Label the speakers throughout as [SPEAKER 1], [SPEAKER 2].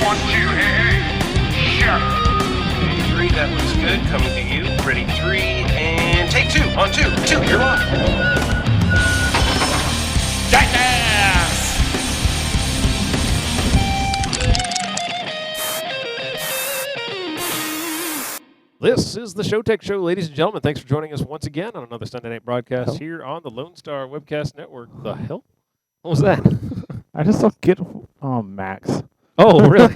[SPEAKER 1] 1, 2. Hey. Sure.
[SPEAKER 2] Take 3, that looks good. Coming to you. Ready, 3, and take 2. On 2. 2, you're live.
[SPEAKER 3] Jackass!
[SPEAKER 4] This is the Showtech Show, ladies and gentlemen. Thanks for joining us once again on another Sunday night broadcast here on the Lone Star Webcast Network. The hell? What was that?
[SPEAKER 3] I just don't get Max.
[SPEAKER 4] Oh, really?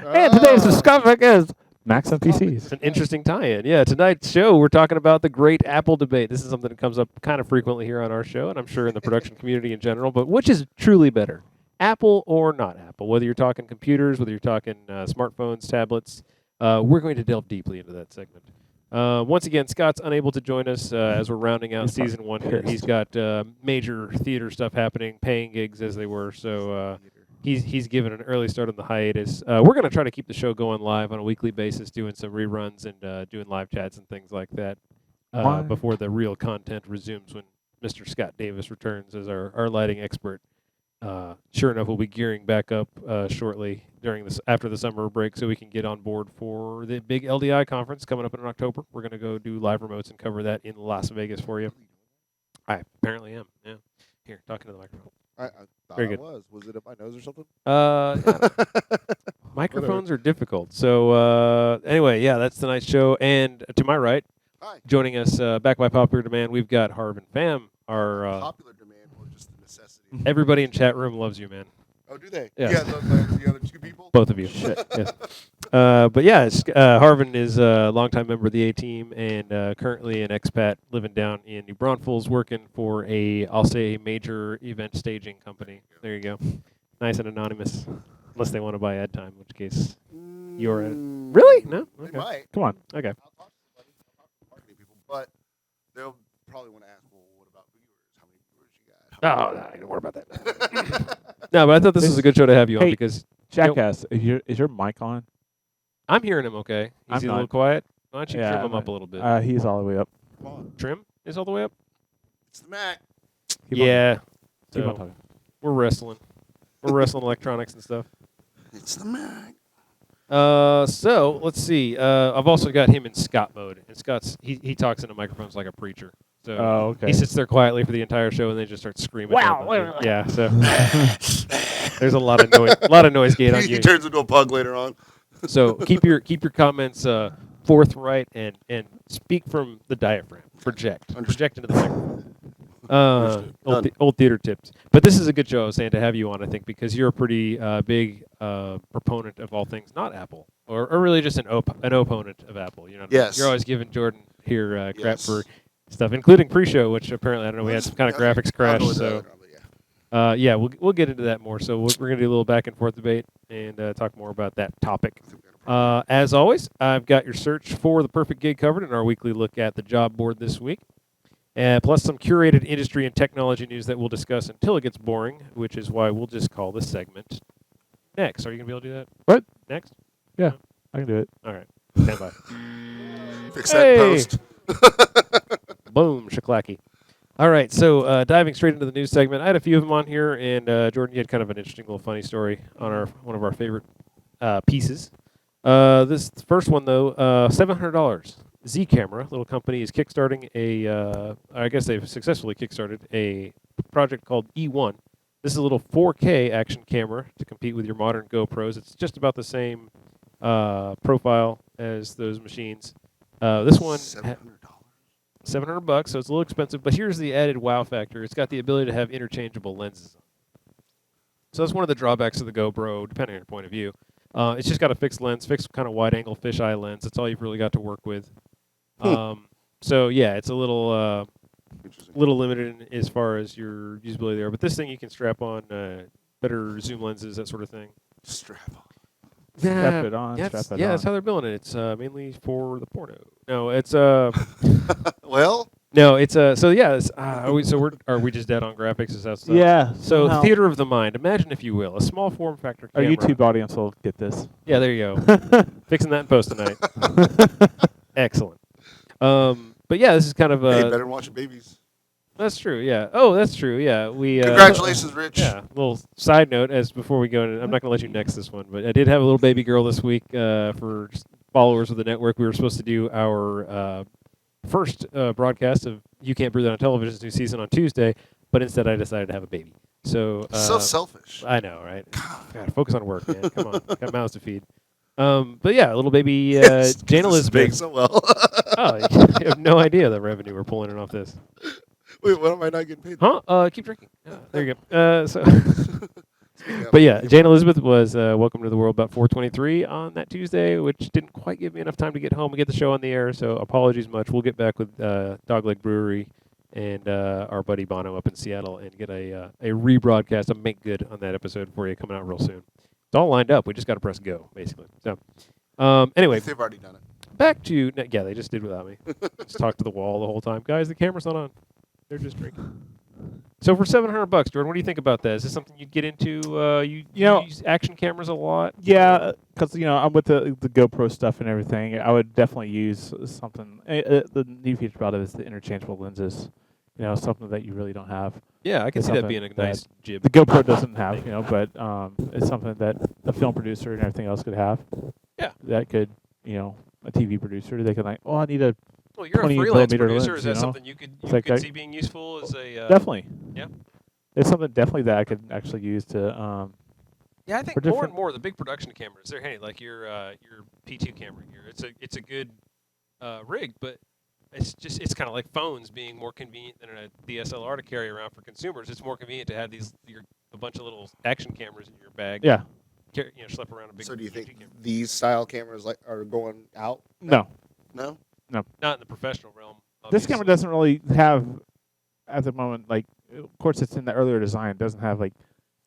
[SPEAKER 3] And today's discovery is Max and
[SPEAKER 4] It's
[SPEAKER 3] PCs.
[SPEAKER 4] an interesting tie-in. Yeah, tonight's show, we're talking about the great Apple debate. This is something that comes up kind of frequently here on our show, and I'm sure in the production community in general, but which is truly better, Apple or not Apple? Whether you're talking computers, whether you're talking smartphones, tablets, we're going to delve deeply into that segment. Once again, Scott's unable to join us as we're rounding out season 1 here. He's got major theater stuff happening, paying gigs as they were, so he's given an early start on the hiatus. We're going to try to keep the show going live on a weekly basis, doing some reruns and doing live chats and things like that before the real content resumes when Mr. Scott Davis returns as our lighting expert. Sure enough, we'll be gearing back up shortly after the summer break so we can get on board for the big LDI conference coming up in October. We're going to go do live remotes and cover that in Las Vegas for you. I apparently am, yeah. Here, talking to the microphone.
[SPEAKER 5] I thought
[SPEAKER 4] Very
[SPEAKER 5] I
[SPEAKER 4] good.
[SPEAKER 5] was. Was it up my nose or something?
[SPEAKER 4] Microphones are difficult. So anyway, yeah, that's tonight's show. And to my right,
[SPEAKER 5] Hi.
[SPEAKER 4] joining us back by popular demand, we've got Harven Pham. Our
[SPEAKER 5] Popular demand or just the necessity?
[SPEAKER 4] everybody in chat room loves you, man.
[SPEAKER 5] Oh, do they?
[SPEAKER 4] Yeah.
[SPEAKER 5] Yeah, the other two people?
[SPEAKER 4] Both of you. Yes. But yeah, Harven is a longtime member of the A-Team and currently an expat living down in New Braunfels, working for I'll say a major event staging company. There you go. Nice and anonymous, unless they want to buy ad time, in which case you're at. Really? No?
[SPEAKER 5] They
[SPEAKER 4] Okay.
[SPEAKER 5] might.
[SPEAKER 4] Come on. Okay.
[SPEAKER 5] I'll talk to somebody. I'll talk to marketing people, but they'll probably want to ask, well, what about viewers? How many viewers you got?
[SPEAKER 4] Oh, no, don't worry about that. No, but I thought this was a good show to have you on
[SPEAKER 3] Hey,
[SPEAKER 4] because
[SPEAKER 3] Jackass, is your mic on?
[SPEAKER 4] I'm hearing him okay.
[SPEAKER 3] I'm
[SPEAKER 4] Is he a little
[SPEAKER 3] not.
[SPEAKER 4] quiet? Why don't you
[SPEAKER 3] Yeah,
[SPEAKER 4] trim him
[SPEAKER 3] I'm
[SPEAKER 4] up a little bit?
[SPEAKER 3] He's all the way up.
[SPEAKER 5] Come on.
[SPEAKER 4] Trim is all the way up?
[SPEAKER 5] It's the Mac.
[SPEAKER 3] Keep on-
[SPEAKER 4] Yeah.
[SPEAKER 3] keep on
[SPEAKER 4] So
[SPEAKER 3] talking.
[SPEAKER 4] we're wrestling. We're wrestling electronics and stuff.
[SPEAKER 5] It's the Mac.
[SPEAKER 4] So let's see. I've also got him in Scott mode, and Scott's he talks into microphones like a preacher. So
[SPEAKER 3] Oh, okay.
[SPEAKER 4] he sits there quietly for the entire show, and then just starts screaming.
[SPEAKER 3] Wow.
[SPEAKER 4] Yeah. So there's a lot of noise gate on
[SPEAKER 5] He
[SPEAKER 4] you.
[SPEAKER 5] turns into a pug later on.
[SPEAKER 4] So keep your comments forthright and speak from the diaphragm. Project into the microphone. Old theater tips. But this is a good show, I was saying, to have you on, I think, because you're a pretty big proponent of all things not Apple, or really just an opponent of Apple. You know,
[SPEAKER 5] Yes.
[SPEAKER 4] You're always giving Jordan here crap
[SPEAKER 5] Yes.
[SPEAKER 4] for stuff, including pre-show, which apparently, I don't know, we had some kind of graphics crash. So, yeah, we'll get into that more. So we're going to do a little back and forth debate and talk more about that topic. As always, I've got your search for the perfect gig covered in our weekly look at the job board this week. Plus some curated industry and technology news that we'll discuss until it gets boring, which is why we'll just call this segment Next. Are you going to be able to do that?
[SPEAKER 3] What?
[SPEAKER 4] Next?
[SPEAKER 3] Yeah, I can do it.
[SPEAKER 4] All right. Stand by.
[SPEAKER 5] Fix that post.
[SPEAKER 4] Boom, shaklacky. All right, so diving straight into the news segment, I had a few of them on here, and Jordan, you had kind of an interesting little funny story on one of our favorite pieces. This first one, though, $700. Z Camera, little company, is kickstarting I guess they've successfully kickstarted a project called E1. This is a little 4K action camera to compete with your modern GoPros. It's just about the same profile as those machines. This one, $700, so it's a little expensive, but here's the added wow factor. It's got the ability to have interchangeable lenses. So that's one of the drawbacks of the GoPro, depending on your point of view. It's just got a fixed lens, fixed kind of wide-angle fisheye lens. That's all you've really got to work with. So yeah, it's a little limited as far as your usability there. But this thing you can strap on better zoom lenses, that sort of thing.
[SPEAKER 5] Strap on.
[SPEAKER 3] Strap it on,
[SPEAKER 4] That's,
[SPEAKER 3] strap it
[SPEAKER 4] yeah,
[SPEAKER 3] on.
[SPEAKER 4] that's how they're building it. It's mainly for the porno. No, it's
[SPEAKER 5] Well,
[SPEAKER 4] no, it's so yeah. It's, are we just dead on graphics? Is that stuff?
[SPEAKER 3] Yeah.
[SPEAKER 4] So
[SPEAKER 3] somehow.
[SPEAKER 4] theater of the mind. Imagine, if you will, a small form factor
[SPEAKER 3] Our
[SPEAKER 4] camera.
[SPEAKER 3] YouTube audience will get this.
[SPEAKER 4] Yeah, there you go. Fixing that in post tonight. Excellent. But yeah, this is kind of
[SPEAKER 5] hey, better watch babies.
[SPEAKER 4] That's true. Yeah. Oh, that's true. Yeah. We.
[SPEAKER 5] Congratulations, Rich.
[SPEAKER 4] Yeah. Little side note, as before we go, I'm not going to let you next this one, but I did have a little baby girl this week. For followers of the network, we were supposed to do our first broadcast of You Can't Brew That on Television's new season on Tuesday, but instead I decided to have a baby. So.
[SPEAKER 5] So selfish.
[SPEAKER 4] I know, right? God, focus on work, man. Come on, got mouths to feed. But yeah, little baby Jane Elizabeth.
[SPEAKER 5] So well.
[SPEAKER 4] Oh, you have no idea the revenue we're pulling in off this.
[SPEAKER 5] Wait, what am I not getting paid?
[SPEAKER 4] Huh? Keep drinking. There you go. But yeah, Jane Elizabeth was welcome to the world about 4:23 on that Tuesday, which didn't quite give me enough time to get home and get the show on the air. So apologies much. We'll get back with Dogleg Brewery and our buddy Bono up in Seattle and get a rebroadcast, a make good on that episode for you coming out real soon. It's all lined up. We just got to press go, basically. So anyway,
[SPEAKER 5] They've already done it.
[SPEAKER 4] back to yeah, they just did without me. Just talk to the wall the whole time, guys. The camera's not on. They're just drinking. So for $700, Jordan, what do you think about that? Is this something you'd get into? You use action cameras a lot?
[SPEAKER 3] Yeah, because I'm with the GoPro stuff and everything. I would definitely use something. The neat feature about it is the interchangeable lenses. Something that you really don't have.
[SPEAKER 4] Yeah, I can
[SPEAKER 3] It's
[SPEAKER 4] see that
[SPEAKER 3] something
[SPEAKER 4] being a nice jib.
[SPEAKER 3] The GoPro doesn't have, but it's something that a film producer and everything else could have.
[SPEAKER 4] Yeah.
[SPEAKER 3] That could, a TV producer, they could I need a
[SPEAKER 4] Well, you're a
[SPEAKER 3] 20
[SPEAKER 4] freelance
[SPEAKER 3] millimeter
[SPEAKER 4] producer.
[SPEAKER 3] lens,
[SPEAKER 4] Is that something you could
[SPEAKER 3] It's like
[SPEAKER 4] see being useful as a
[SPEAKER 3] definitely.
[SPEAKER 4] Yeah.
[SPEAKER 3] It's something definitely that I could actually use to.
[SPEAKER 4] Yeah, I think
[SPEAKER 3] for
[SPEAKER 4] more and
[SPEAKER 3] different-
[SPEAKER 4] more the big production cameras, they're handy. Like your P2 camera here. It's a good rig, but it's kind of like phones being more convenient than a DSLR to carry around for consumers. It's more convenient to have a bunch of little action cameras in your bag.
[SPEAKER 3] Yeah.
[SPEAKER 4] Schlep around a big.
[SPEAKER 5] So do you think
[SPEAKER 4] camera.
[SPEAKER 5] these style cameras are going out?
[SPEAKER 3] No.
[SPEAKER 5] No.
[SPEAKER 4] Not in the professional realm?
[SPEAKER 3] This camera
[SPEAKER 4] obviously.
[SPEAKER 3] doesn't really have, at the moment, of course it's in the earlier design, it doesn't have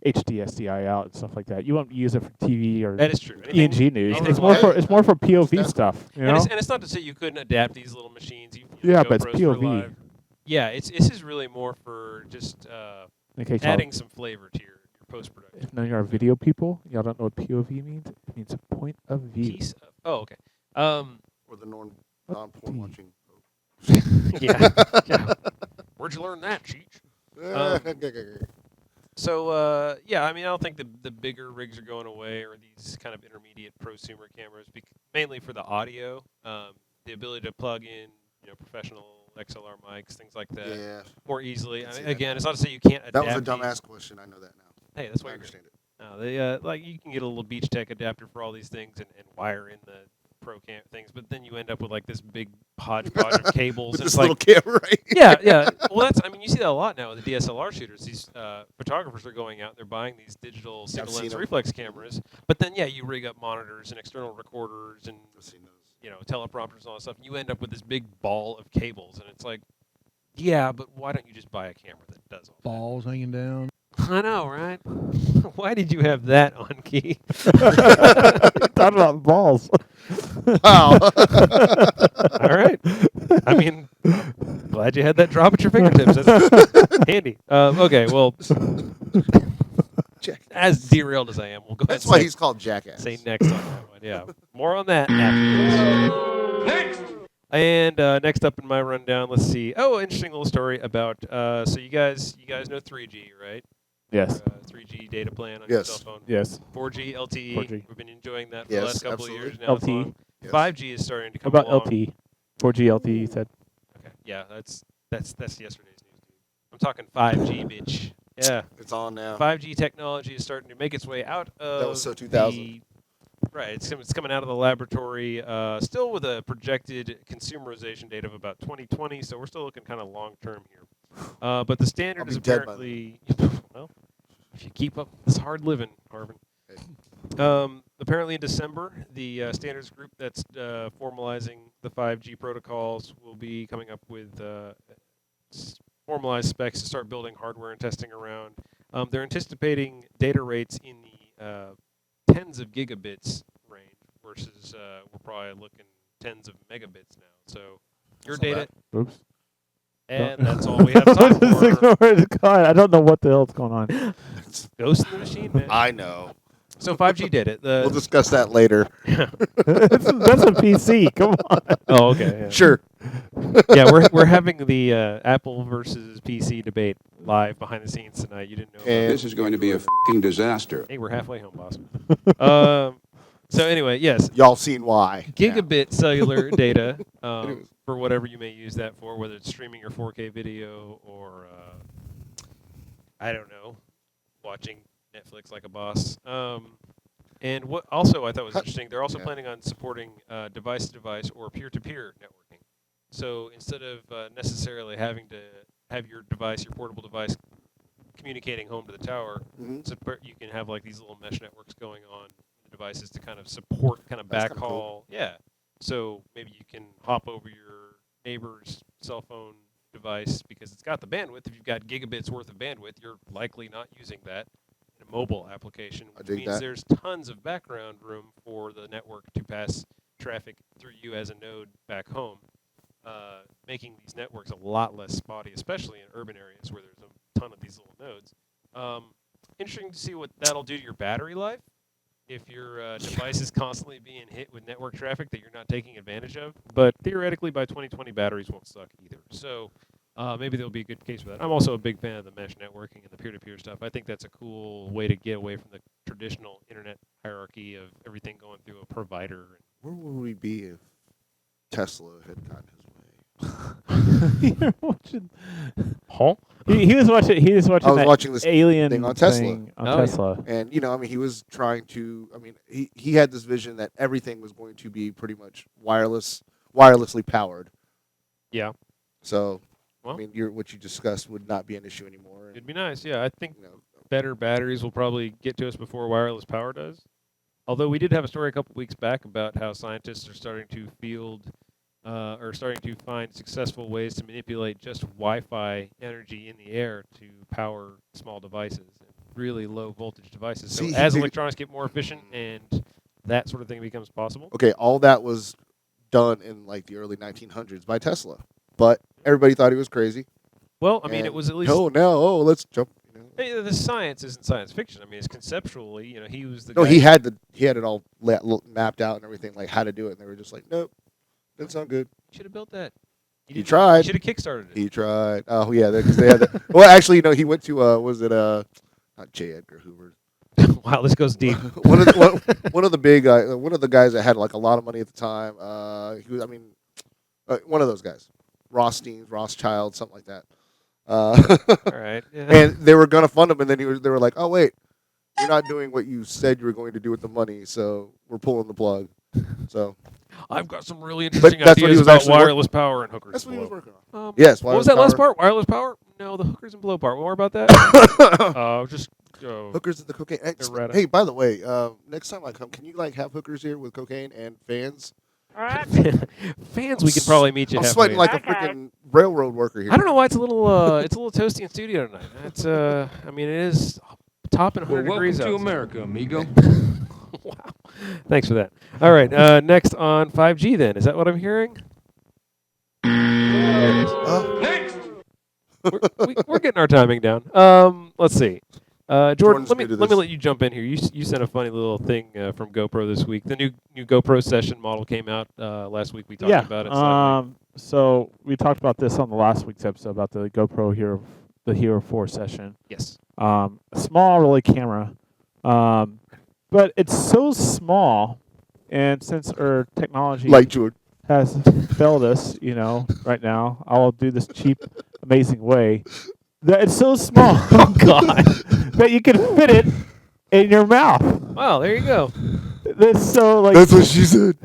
[SPEAKER 3] HD SDI out and stuff like that. You won't use it for TV or
[SPEAKER 4] That is true.
[SPEAKER 3] ENG news.
[SPEAKER 4] anything
[SPEAKER 3] It's more
[SPEAKER 4] like-
[SPEAKER 3] for POV
[SPEAKER 5] That's-
[SPEAKER 3] stuff.
[SPEAKER 4] And it's not to say you couldn't adapt these little machines.
[SPEAKER 3] Yeah, but it's
[SPEAKER 4] GoPros for
[SPEAKER 3] POV.
[SPEAKER 4] live. Yeah, this is really more for just
[SPEAKER 3] In case
[SPEAKER 4] adding some flavor to your post production.
[SPEAKER 3] if none of you are video people, y'all don't know what POV means. It means a point of view.
[SPEAKER 4] Okay.
[SPEAKER 5] Or the non-porn watching.
[SPEAKER 4] Yeah. Where'd you learn that, Cheech?
[SPEAKER 5] Okay.
[SPEAKER 4] So, yeah, I mean, I don't think the bigger rigs are going away, or these kind of intermediate prosumer cameras, mainly for the audio, the ability to plug in, professional XLR mics, things like that,
[SPEAKER 5] Yeah.
[SPEAKER 4] more easily. I
[SPEAKER 5] see
[SPEAKER 4] mean,
[SPEAKER 5] that.
[SPEAKER 4] again, it's not to say you can't adapt.
[SPEAKER 5] That was a
[SPEAKER 4] these.
[SPEAKER 5] dumbass question. I know that now.
[SPEAKER 4] Hey, that's why
[SPEAKER 5] I
[SPEAKER 4] you're good.
[SPEAKER 5] understand it.
[SPEAKER 4] No, they you can get a little Beach Tech adapter for all these things and wire in the pro cam things, but then you end up with this big hodgepodge of cables.
[SPEAKER 5] With
[SPEAKER 4] And
[SPEAKER 5] this
[SPEAKER 4] it's
[SPEAKER 5] little camera, right?
[SPEAKER 4] yeah. Well, you see that a lot now with the DSLR shooters. These photographers are going out, they're buying these digital single
[SPEAKER 5] seen
[SPEAKER 4] lens
[SPEAKER 5] 'em.
[SPEAKER 4] reflex cameras, but then you rig up monitors and external recorders and
[SPEAKER 5] I've seen those.
[SPEAKER 4] teleprompters and all that stuff. And you end up with this big ball of cables, and it's like, yeah, but why don't you just buy a camera that does all that?
[SPEAKER 6] Balls hanging down.
[SPEAKER 4] I know, right? Why did you have that on key?
[SPEAKER 3] Talking about balls.
[SPEAKER 5] Wow.
[SPEAKER 4] All right. I mean, glad you had that drop at your fingertips. That's handy. Okay, well, as derailed as I am, we'll go
[SPEAKER 5] That's
[SPEAKER 4] ahead
[SPEAKER 5] why
[SPEAKER 4] and
[SPEAKER 5] he's called Jackass.
[SPEAKER 4] say next on that one. Yeah. More on that after this.
[SPEAKER 1] Next!
[SPEAKER 4] And next up in my rundown, let's see. Oh, interesting little story about, so you guys know 3G, right?
[SPEAKER 3] Yes.
[SPEAKER 4] 3G data plan on
[SPEAKER 5] Yes.
[SPEAKER 4] your cell phone.
[SPEAKER 3] Yes.
[SPEAKER 4] 4G, LTE.
[SPEAKER 3] 4G.
[SPEAKER 4] We've been enjoying that for
[SPEAKER 5] Yes,
[SPEAKER 4] the last couple
[SPEAKER 5] absolutely.
[SPEAKER 4] of years now. It's
[SPEAKER 3] LTE.
[SPEAKER 4] on.
[SPEAKER 5] Yes.
[SPEAKER 4] 5G is starting to
[SPEAKER 3] How
[SPEAKER 4] come
[SPEAKER 3] about
[SPEAKER 4] along.
[SPEAKER 3] LTE? 4G LTE, you said.
[SPEAKER 4] Okay. Yeah, that's yesterday's news. I'm talking 5G, bitch. Yeah.
[SPEAKER 5] It's on now.
[SPEAKER 4] 5G technology is starting to make its way out of
[SPEAKER 5] That was so 2000.
[SPEAKER 4] Right, it's coming out of the laboratory, still with a projected consumerization date of about 2020, so we're still looking kind of long-term here. But the standard
[SPEAKER 5] I'll
[SPEAKER 4] is
[SPEAKER 5] be dead by
[SPEAKER 4] apparently, well, if you keep up this hard living, Harven.
[SPEAKER 5] Hey.
[SPEAKER 4] Apparently in December, the standards group that's formalizing the 5G protocols will be coming up with formalized specs to start building hardware and testing around. They're anticipating data rates in the tens of gigabits range versus we're probably looking tens of megabits now. So your
[SPEAKER 5] That's not
[SPEAKER 4] data,
[SPEAKER 3] Oops.
[SPEAKER 4] and that's all we have time for.
[SPEAKER 3] God, I don't know what the hell's going on.
[SPEAKER 4] Ghost in the machine, man.
[SPEAKER 5] I know.
[SPEAKER 4] So 5G did it.
[SPEAKER 5] We'll discuss that later.
[SPEAKER 3] That's a PC. Come on.
[SPEAKER 4] Oh, okay. Yeah.
[SPEAKER 5] Sure.
[SPEAKER 4] Yeah, we're having the Apple versus PC debate live behind the scenes tonight. You didn't know.
[SPEAKER 5] And-
[SPEAKER 4] About
[SPEAKER 6] This is going to be a f***ing disaster.
[SPEAKER 4] Hey, we're halfway home, boss. So anyway, yes,
[SPEAKER 5] Y'all seen why?
[SPEAKER 4] gigabit cellular data
[SPEAKER 5] Anyways.
[SPEAKER 4] for whatever you may use that for, whether it's streaming your 4K video or I don't know, watching Netflix like a boss. And what also I thought was interesting, they're also planning on supporting device-to-device or peer-to-peer networking. So instead of necessarily having to have your device, your portable device, communicating home to the tower, you can have like these little mesh networks going on the devices to kind of support kind of
[SPEAKER 5] That's kinda
[SPEAKER 4] backhaul.
[SPEAKER 5] cool.
[SPEAKER 4] Yeah. So maybe you can hop over your neighbor's cell phone device because it's got the bandwidth. If you've got gigabits worth of bandwidth, you're likely not using that in a mobile application,
[SPEAKER 5] I
[SPEAKER 4] which
[SPEAKER 5] dig
[SPEAKER 4] means
[SPEAKER 5] that.
[SPEAKER 4] there's tons of background room for the network to pass traffic through you as a node back home, making these networks a lot less spotty, especially in urban areas where there's a ton of these little nodes. Interesting to see what that'll do to your battery life if your device is constantly being hit with network traffic that you're not taking advantage of. But theoretically, by 2020, batteries won't suck either. So maybe there'll be a good case for that. I'm also a big fan of the mesh networking and the peer-to-peer stuff. I think that's a cool way to get away from the traditional internet hierarchy of everything going through a provider.
[SPEAKER 5] Where would we be if Tesla had gotten his way?
[SPEAKER 3] You're watching.
[SPEAKER 4] Huh?
[SPEAKER 3] He was watching. He was watching.
[SPEAKER 5] I was
[SPEAKER 3] that
[SPEAKER 5] watching this
[SPEAKER 3] alien
[SPEAKER 5] thing on Tesla.
[SPEAKER 3] thing on
[SPEAKER 4] Oh, yeah.
[SPEAKER 3] Tesla.
[SPEAKER 5] And, he was trying to, he had this vision that everything was going to be pretty much wirelessly powered.
[SPEAKER 4] Yeah.
[SPEAKER 5] So,
[SPEAKER 4] Well.
[SPEAKER 5] what you discussed would not be an issue anymore. And,
[SPEAKER 4] It'd be nice. Yeah, I think better batteries will probably get to us before wireless power does. Although we did have a story a couple weeks back about how scientists are starting to find successful ways to manipulate just Wi-Fi energy in the air to power small devices, and really low voltage devices. So
[SPEAKER 5] See,
[SPEAKER 4] as
[SPEAKER 5] he-
[SPEAKER 4] electronics get more efficient and that sort of thing becomes possible.
[SPEAKER 5] okay, all that was done in like the early 1900s by Tesla. But everybody thought he was crazy.
[SPEAKER 4] Well, I mean, it
[SPEAKER 5] And,
[SPEAKER 4] was at least
[SPEAKER 5] let's jump.
[SPEAKER 4] hey, the science isn't science fiction. I mean, it's conceptually. He was the
[SPEAKER 5] No,
[SPEAKER 4] guy.
[SPEAKER 5] he had it all mapped out and everything, like how to do it. And they were just like, nope, doesn't sound good.
[SPEAKER 4] should have built that.
[SPEAKER 5] He
[SPEAKER 4] didn't-
[SPEAKER 5] tried.
[SPEAKER 4] He should have kickstarted it.
[SPEAKER 5] He tried. Oh yeah, because they had the. Well, actually, he went to not J. Edgar Hoover.
[SPEAKER 4] Wow, this goes deep.
[SPEAKER 5] one of the guys that had like a lot of money at the time. He was, one of those guys, Rothschild, something like that.
[SPEAKER 4] All right. Yeah.
[SPEAKER 5] And they were gonna fund him, and then they were like, oh wait, you're not doing what you said you were going to do with the money, so we're pulling the plug. So
[SPEAKER 4] I've got some really interesting
[SPEAKER 5] that's what he
[SPEAKER 4] ideas
[SPEAKER 5] was
[SPEAKER 4] about
[SPEAKER 5] actually
[SPEAKER 4] wireless power and hookers.
[SPEAKER 5] that's what he was
[SPEAKER 4] below.
[SPEAKER 5] working on.
[SPEAKER 4] What
[SPEAKER 5] Yes.
[SPEAKER 4] was
[SPEAKER 5] wireless
[SPEAKER 4] that last
[SPEAKER 5] power.
[SPEAKER 4] part? Wireless power? No, the hookers and below part. More about that? Just
[SPEAKER 5] Hookers and the cocaine.
[SPEAKER 4] Errata.
[SPEAKER 5] Hey, by the way, next time I come, can you like have hookers here with cocaine and fans?
[SPEAKER 4] fans. We can probably meet you.
[SPEAKER 5] I'm
[SPEAKER 4] halfway.
[SPEAKER 5] sweating like a freaking railroad worker here.
[SPEAKER 4] I don't know why it's a little toasty in studio tonight. It's it is topping 100 degrees
[SPEAKER 1] welcome to
[SPEAKER 4] outside.
[SPEAKER 1] America, amigo.
[SPEAKER 4] Wow. Thanks for that. All right. Next on 5G then. Is that what I'm hearing? There it is.
[SPEAKER 1] Next.
[SPEAKER 4] We're getting our timing down. Let's see. Jordan,
[SPEAKER 5] Jordan's
[SPEAKER 4] let me
[SPEAKER 5] new to
[SPEAKER 4] let me
[SPEAKER 5] this.
[SPEAKER 4] let you jump in here. You sent a funny little thing from GoPro this week. The new GoPro Session model came out last week. We talked about it. slightly.
[SPEAKER 3] So we talked about this on the last week's episode about the GoPro Hero, the Hero 4 Session.
[SPEAKER 4] Yes.
[SPEAKER 3] A small, really camera, but it's so small, and since our technology
[SPEAKER 5] Like Jordan.
[SPEAKER 3] has failed us, right now, I'll do this cheap, amazing way. That it's so small,
[SPEAKER 4] Oh God.
[SPEAKER 3] that you can fit it in your mouth.
[SPEAKER 4] Wow. There you go.
[SPEAKER 3] That's so like.
[SPEAKER 5] That's what she said.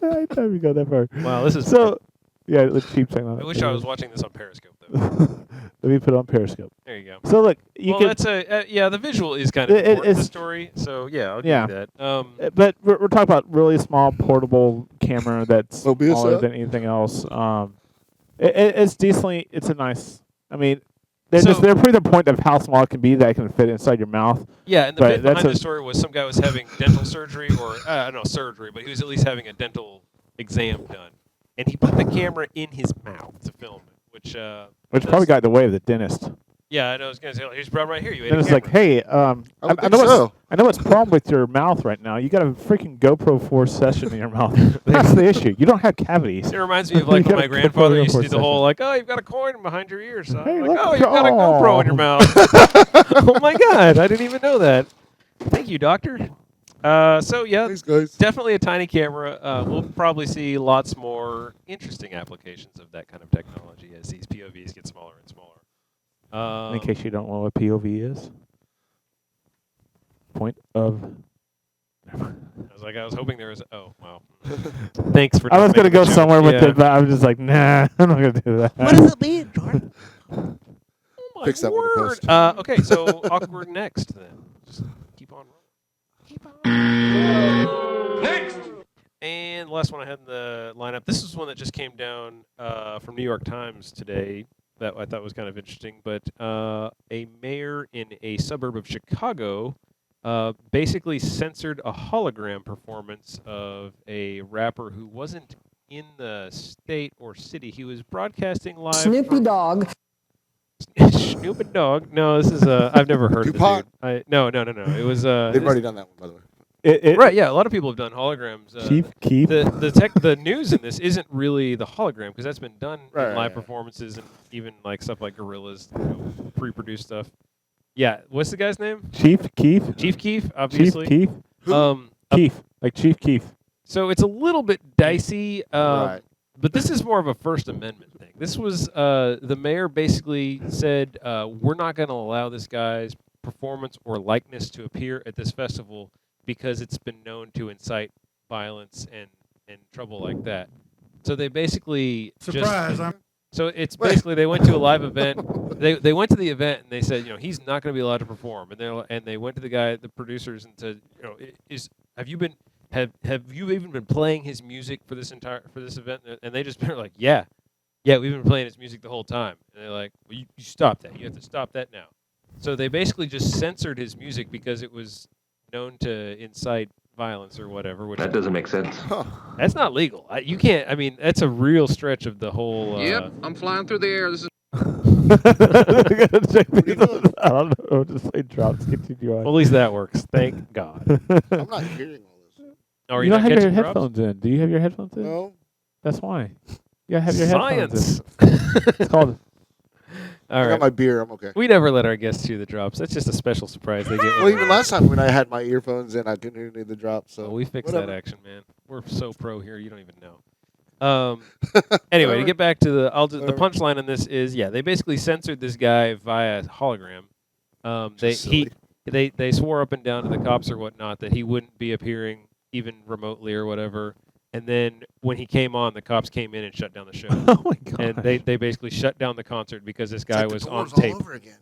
[SPEAKER 3] I thought we go that far.
[SPEAKER 4] Wow. This is
[SPEAKER 3] So, yeah, the cheap technology.
[SPEAKER 4] I wish I was watching this on Periscope though.
[SPEAKER 3] Let me put it on Periscope.
[SPEAKER 4] There you go.
[SPEAKER 3] So look, you
[SPEAKER 4] Well,
[SPEAKER 3] can.
[SPEAKER 4] that's the visual is kind of
[SPEAKER 3] It-
[SPEAKER 4] important to the
[SPEAKER 3] it's-
[SPEAKER 4] story. So yeah, I'll
[SPEAKER 3] Yeah.
[SPEAKER 4] give you that.
[SPEAKER 3] But we're talking about really small portable camera that's
[SPEAKER 5] Oh, be a
[SPEAKER 3] smaller
[SPEAKER 5] sub.
[SPEAKER 3] than anything else. It's decently. It's a nice. I mean, they're
[SPEAKER 4] So-
[SPEAKER 3] putting the point of how small it can be that it can fit inside your mouth.
[SPEAKER 4] Yeah, and the
[SPEAKER 3] But
[SPEAKER 4] bit
[SPEAKER 3] that's
[SPEAKER 4] behind
[SPEAKER 3] a-
[SPEAKER 4] the story was some guy was having dental surgery, or no surgery, but he was at least having a dental exam done, and he put the camera in his mouth to film it, which
[SPEAKER 3] Which probably got in the way of the dentist.
[SPEAKER 4] Yeah, I know. I was gonna say, here's the problem right here. You ate
[SPEAKER 3] Then
[SPEAKER 4] a
[SPEAKER 3] it's like,
[SPEAKER 4] camera.
[SPEAKER 3] hey,
[SPEAKER 5] I
[SPEAKER 3] I
[SPEAKER 5] think
[SPEAKER 3] know what's
[SPEAKER 5] so.
[SPEAKER 3] I know what's the problem with your mouth right now. You got a freaking GoPro 4 session in your mouth. That's the issue. You don't have cavities.
[SPEAKER 4] It reminds me of like
[SPEAKER 3] You
[SPEAKER 4] when my
[SPEAKER 3] gotta go
[SPEAKER 4] grandfather
[SPEAKER 3] for
[SPEAKER 4] used to
[SPEAKER 3] a
[SPEAKER 4] do the whole
[SPEAKER 3] session.
[SPEAKER 4] like, oh, you've got a coin behind your ear, son.
[SPEAKER 3] Hey,
[SPEAKER 4] Like,
[SPEAKER 3] look,
[SPEAKER 4] oh, you've got a GoPro in your mouth. Oh my God, I didn't even know that. Thank you, doctor. So yeah,
[SPEAKER 5] Thanks, guys.
[SPEAKER 4] definitely a tiny camera. We'll probably see lots more interesting applications of that kind of technology as these POVs get smaller and smaller.
[SPEAKER 3] In case you don't know what POV is. Point of.
[SPEAKER 4] I was hoping there was. Oh wow. Thanks for.
[SPEAKER 3] I was
[SPEAKER 4] not
[SPEAKER 3] gonna
[SPEAKER 4] making
[SPEAKER 3] go
[SPEAKER 4] the joke.
[SPEAKER 3] somewhere with
[SPEAKER 4] Yeah.
[SPEAKER 3] it, but I was just like, nah, I'm not gonna do that.
[SPEAKER 4] What does it mean, Jordan? Oh my
[SPEAKER 5] Fix that one in
[SPEAKER 4] word.
[SPEAKER 5] post.
[SPEAKER 4] Okay, so awkward next then. Just keep on rolling. Keep on.
[SPEAKER 1] Next!
[SPEAKER 4] And the last one I had in the lineup. This is one that just came down from New York Times today that I thought was kind of interesting. But a mayor in a suburb of Chicago basically censored a hologram performance of a rapper who wasn't in the state or city. He was broadcasting live.
[SPEAKER 7] Snoopy Dogg.
[SPEAKER 4] Snoopy Dogg. No, this is I've never heard
[SPEAKER 5] Tupac?
[SPEAKER 4] of the dude. No. It was
[SPEAKER 5] They've already done that one, by the way.
[SPEAKER 4] right. Yeah, a lot of people have done holograms.
[SPEAKER 3] Chief Keef.
[SPEAKER 4] The news in this isn't really the hologram because that's been done
[SPEAKER 5] Right,
[SPEAKER 4] in live
[SPEAKER 5] right.
[SPEAKER 4] performances and even like stuff like Gorillaz, pre-produced stuff. Yeah, what's the guy's name?
[SPEAKER 3] Chief Keef.
[SPEAKER 4] Chief Keef,
[SPEAKER 3] Chief
[SPEAKER 4] obviously.
[SPEAKER 3] Keef. Keef. Like Chief Keef.
[SPEAKER 4] So it's a little bit dicey,
[SPEAKER 5] Right.
[SPEAKER 4] but this is more of a First Amendment thing. This was the mayor basically said we're not going to allow this guy's performance or likeness to appear at this festival because it's been known to incite violence and trouble like that. So they basically So it's basically they went to a live event. They went to the event and they said, he's not going to be allowed to perform. And they went to the guy, the producers, and said, have you even been playing his music for this event? And they just were like, yeah, we've been playing his music the whole time. And they're like, well, you stop that. You have to stop that now. So they basically just censored his music because it was known to incite violence or whatever. Which
[SPEAKER 8] That doesn't make sense.
[SPEAKER 4] that's not legal. You can't. I mean, that's a real stretch of the whole.
[SPEAKER 1] Yep, I'm flying through the air. This is
[SPEAKER 3] I don't know. Just say drops. Continue on.
[SPEAKER 4] Well, at least that works. Thank God.
[SPEAKER 5] I'm not hearing all this.
[SPEAKER 4] Or
[SPEAKER 3] You don't have your
[SPEAKER 4] catching drops?
[SPEAKER 3] headphones in. Do you have your headphones in?
[SPEAKER 5] No?
[SPEAKER 3] That's why. You gotta have your
[SPEAKER 4] Science.
[SPEAKER 3] headphones in. It's called.
[SPEAKER 4] All
[SPEAKER 5] I got
[SPEAKER 4] right.
[SPEAKER 5] my beer. I'm okay.
[SPEAKER 4] We never let our guests hear the drops. That's just a special surprise they get.
[SPEAKER 5] Well, even last time when I had my earphones in, I couldn't hear any of the drops. So
[SPEAKER 4] Oh, we fixed
[SPEAKER 5] whatever.
[SPEAKER 4] that action, man. We're so pro here, you don't even know. Anyway, to get back to the punchline on this is, they basically censored this guy via hologram. They swore up and down to the cops or whatnot that he wouldn't be appearing even remotely or whatever. And then when he came on, the cops came in and shut down the show.
[SPEAKER 3] Oh my god.
[SPEAKER 4] And they basically shut down the concert because this
[SPEAKER 5] It's
[SPEAKER 4] guy
[SPEAKER 5] like the
[SPEAKER 4] was on
[SPEAKER 5] Doors
[SPEAKER 4] tape.
[SPEAKER 5] all over again.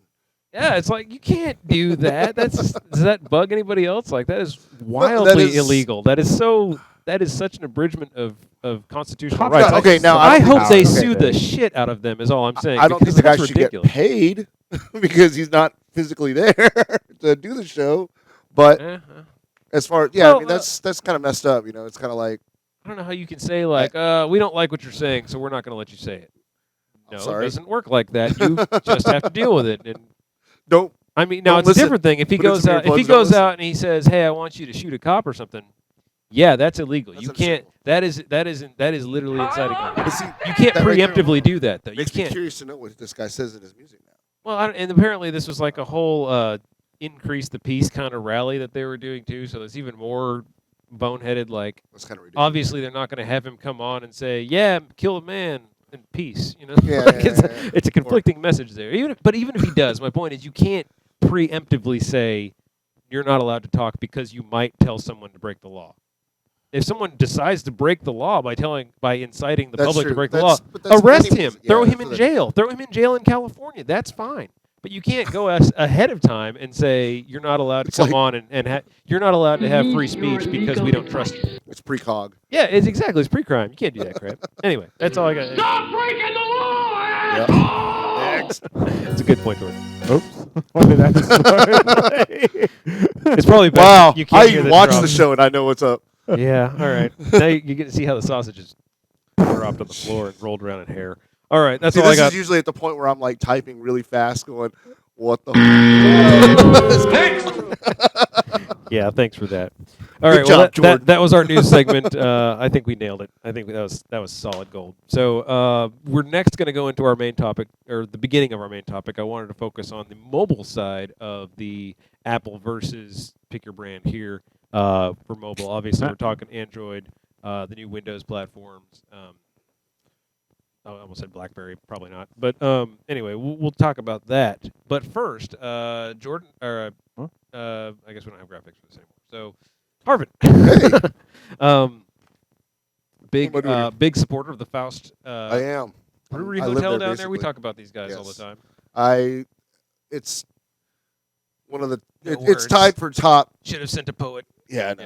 [SPEAKER 4] Yeah, it's like you can't do that. Does that bug anybody else? Like that is wildly illegal. That is such an abridgment of constitutional
[SPEAKER 5] Cops
[SPEAKER 4] rights.
[SPEAKER 5] got- okay, now
[SPEAKER 4] I
[SPEAKER 5] I don't
[SPEAKER 4] hope
[SPEAKER 5] think-
[SPEAKER 4] they
[SPEAKER 5] okay,
[SPEAKER 4] sue
[SPEAKER 5] then.
[SPEAKER 4] the shit out of them. Is all I'm saying.
[SPEAKER 5] I don't think
[SPEAKER 4] because
[SPEAKER 5] the guy
[SPEAKER 4] that's
[SPEAKER 5] should
[SPEAKER 4] ridiculous.
[SPEAKER 5] get paid because he's not physically there to do the show. But as far I
[SPEAKER 4] Well,
[SPEAKER 5] mean that's kind of messed up. It's kind of like
[SPEAKER 4] I don't know how you can say like we don't like what you're saying, so we're not going to let you say it. No, it
[SPEAKER 5] sorry.
[SPEAKER 4] doesn't work like that. You just have to deal with it. And
[SPEAKER 5] don't.
[SPEAKER 4] I mean, now
[SPEAKER 5] Don't
[SPEAKER 4] it's
[SPEAKER 5] listen.
[SPEAKER 4] a different thing. If he
[SPEAKER 5] Put it
[SPEAKER 4] goes
[SPEAKER 5] in your
[SPEAKER 4] out, if he
[SPEAKER 5] earplugs, don't
[SPEAKER 4] goes
[SPEAKER 5] listen.
[SPEAKER 4] out and he says, "Hey, I want you to shoot a cop or something," yeah, that's illegal.
[SPEAKER 5] That's
[SPEAKER 4] You can't.
[SPEAKER 5] understandable.
[SPEAKER 4] That is literally inciting
[SPEAKER 5] But
[SPEAKER 4] violence.
[SPEAKER 5] see,
[SPEAKER 4] You can't
[SPEAKER 5] that right there
[SPEAKER 4] preemptively do that though. You
[SPEAKER 5] makes me
[SPEAKER 4] can't.
[SPEAKER 5] curious to know what this guy says in his music now.
[SPEAKER 4] Well, and apparently this was like a whole increase the peace kind of rally that they were doing too. So it's even more boneheaded. Like
[SPEAKER 5] That's kind of ridiculous.
[SPEAKER 4] obviously they're not going to have him come on and say, "Yeah, kill a man in peace."
[SPEAKER 5] Yeah,
[SPEAKER 4] Like,
[SPEAKER 5] yeah,
[SPEAKER 4] it's,
[SPEAKER 5] yeah.
[SPEAKER 4] it's a conflicting message there. Even if he does, my point is you can't preemptively say you're not allowed to talk because you might tell someone to break the law. If someone decides to break the law by inciting the
[SPEAKER 5] That's
[SPEAKER 4] public
[SPEAKER 5] true.
[SPEAKER 4] to break the
[SPEAKER 5] That's-
[SPEAKER 4] law,
[SPEAKER 5] but that's
[SPEAKER 4] arrest
[SPEAKER 5] anyways.
[SPEAKER 4] him,
[SPEAKER 5] Yeah,
[SPEAKER 4] throw him
[SPEAKER 5] that's
[SPEAKER 4] in
[SPEAKER 5] what
[SPEAKER 4] jail, throw him in jail in California. That's fine. But you can't go ahead of time and say you're not allowed to
[SPEAKER 5] It's
[SPEAKER 4] come
[SPEAKER 5] like-
[SPEAKER 4] on and you're not allowed to have free speech because we don't trust you.
[SPEAKER 5] It's precog.
[SPEAKER 4] Yeah, it's pre-crime. You can't do that crap. Anyway, that's all I got.
[SPEAKER 1] Stop breaking the law,
[SPEAKER 5] Yep.
[SPEAKER 1] asshole!
[SPEAKER 5] Next.
[SPEAKER 4] It's a good point, Jordan.
[SPEAKER 3] Oops. What did I just
[SPEAKER 4] It's probably better.
[SPEAKER 5] Wow.
[SPEAKER 4] You can't
[SPEAKER 5] I
[SPEAKER 4] hear
[SPEAKER 5] even
[SPEAKER 4] the
[SPEAKER 5] watched
[SPEAKER 4] drop.
[SPEAKER 5] the show and I know what's up.
[SPEAKER 4] Yeah, all right. Now you get to see how the sausage is dropped on the floor and rolled around in hair. All right, that's
[SPEAKER 5] See,
[SPEAKER 4] all I
[SPEAKER 5] this
[SPEAKER 4] got.
[SPEAKER 5] is usually at the point where I'm like typing really fast, going, What the?
[SPEAKER 4] Yeah, thanks for that. All
[SPEAKER 5] Good
[SPEAKER 4] right,
[SPEAKER 5] job,
[SPEAKER 4] well,
[SPEAKER 5] Jordan.
[SPEAKER 4] that was our news segment. I think we nailed it. I think that was solid gold. So we're next going to go into our main topic, or the beginning of our main topic. I wanted to focus on the mobile side of the Apple versus pick your brand here for mobile. Obviously, we're talking Android, the new Windows platforms. I almost said BlackBerry, probably not. But anyway, we'll talk about that. But first, Jordan, or I guess we don't have graphics for this anymore. So, Harven, big
[SPEAKER 5] What am I doing here?
[SPEAKER 4] big supporter of the Faust
[SPEAKER 5] I am.
[SPEAKER 4] Brewery
[SPEAKER 5] I live
[SPEAKER 4] Hotel
[SPEAKER 5] there,
[SPEAKER 4] down there. We
[SPEAKER 5] basically.
[SPEAKER 4] talk about these guys all the
[SPEAKER 5] Yes.
[SPEAKER 4] time.
[SPEAKER 5] It's one of the.
[SPEAKER 4] No
[SPEAKER 5] It's
[SPEAKER 4] words.
[SPEAKER 5] tied for top.
[SPEAKER 4] Should have sent a poet.
[SPEAKER 5] Yeah, I know.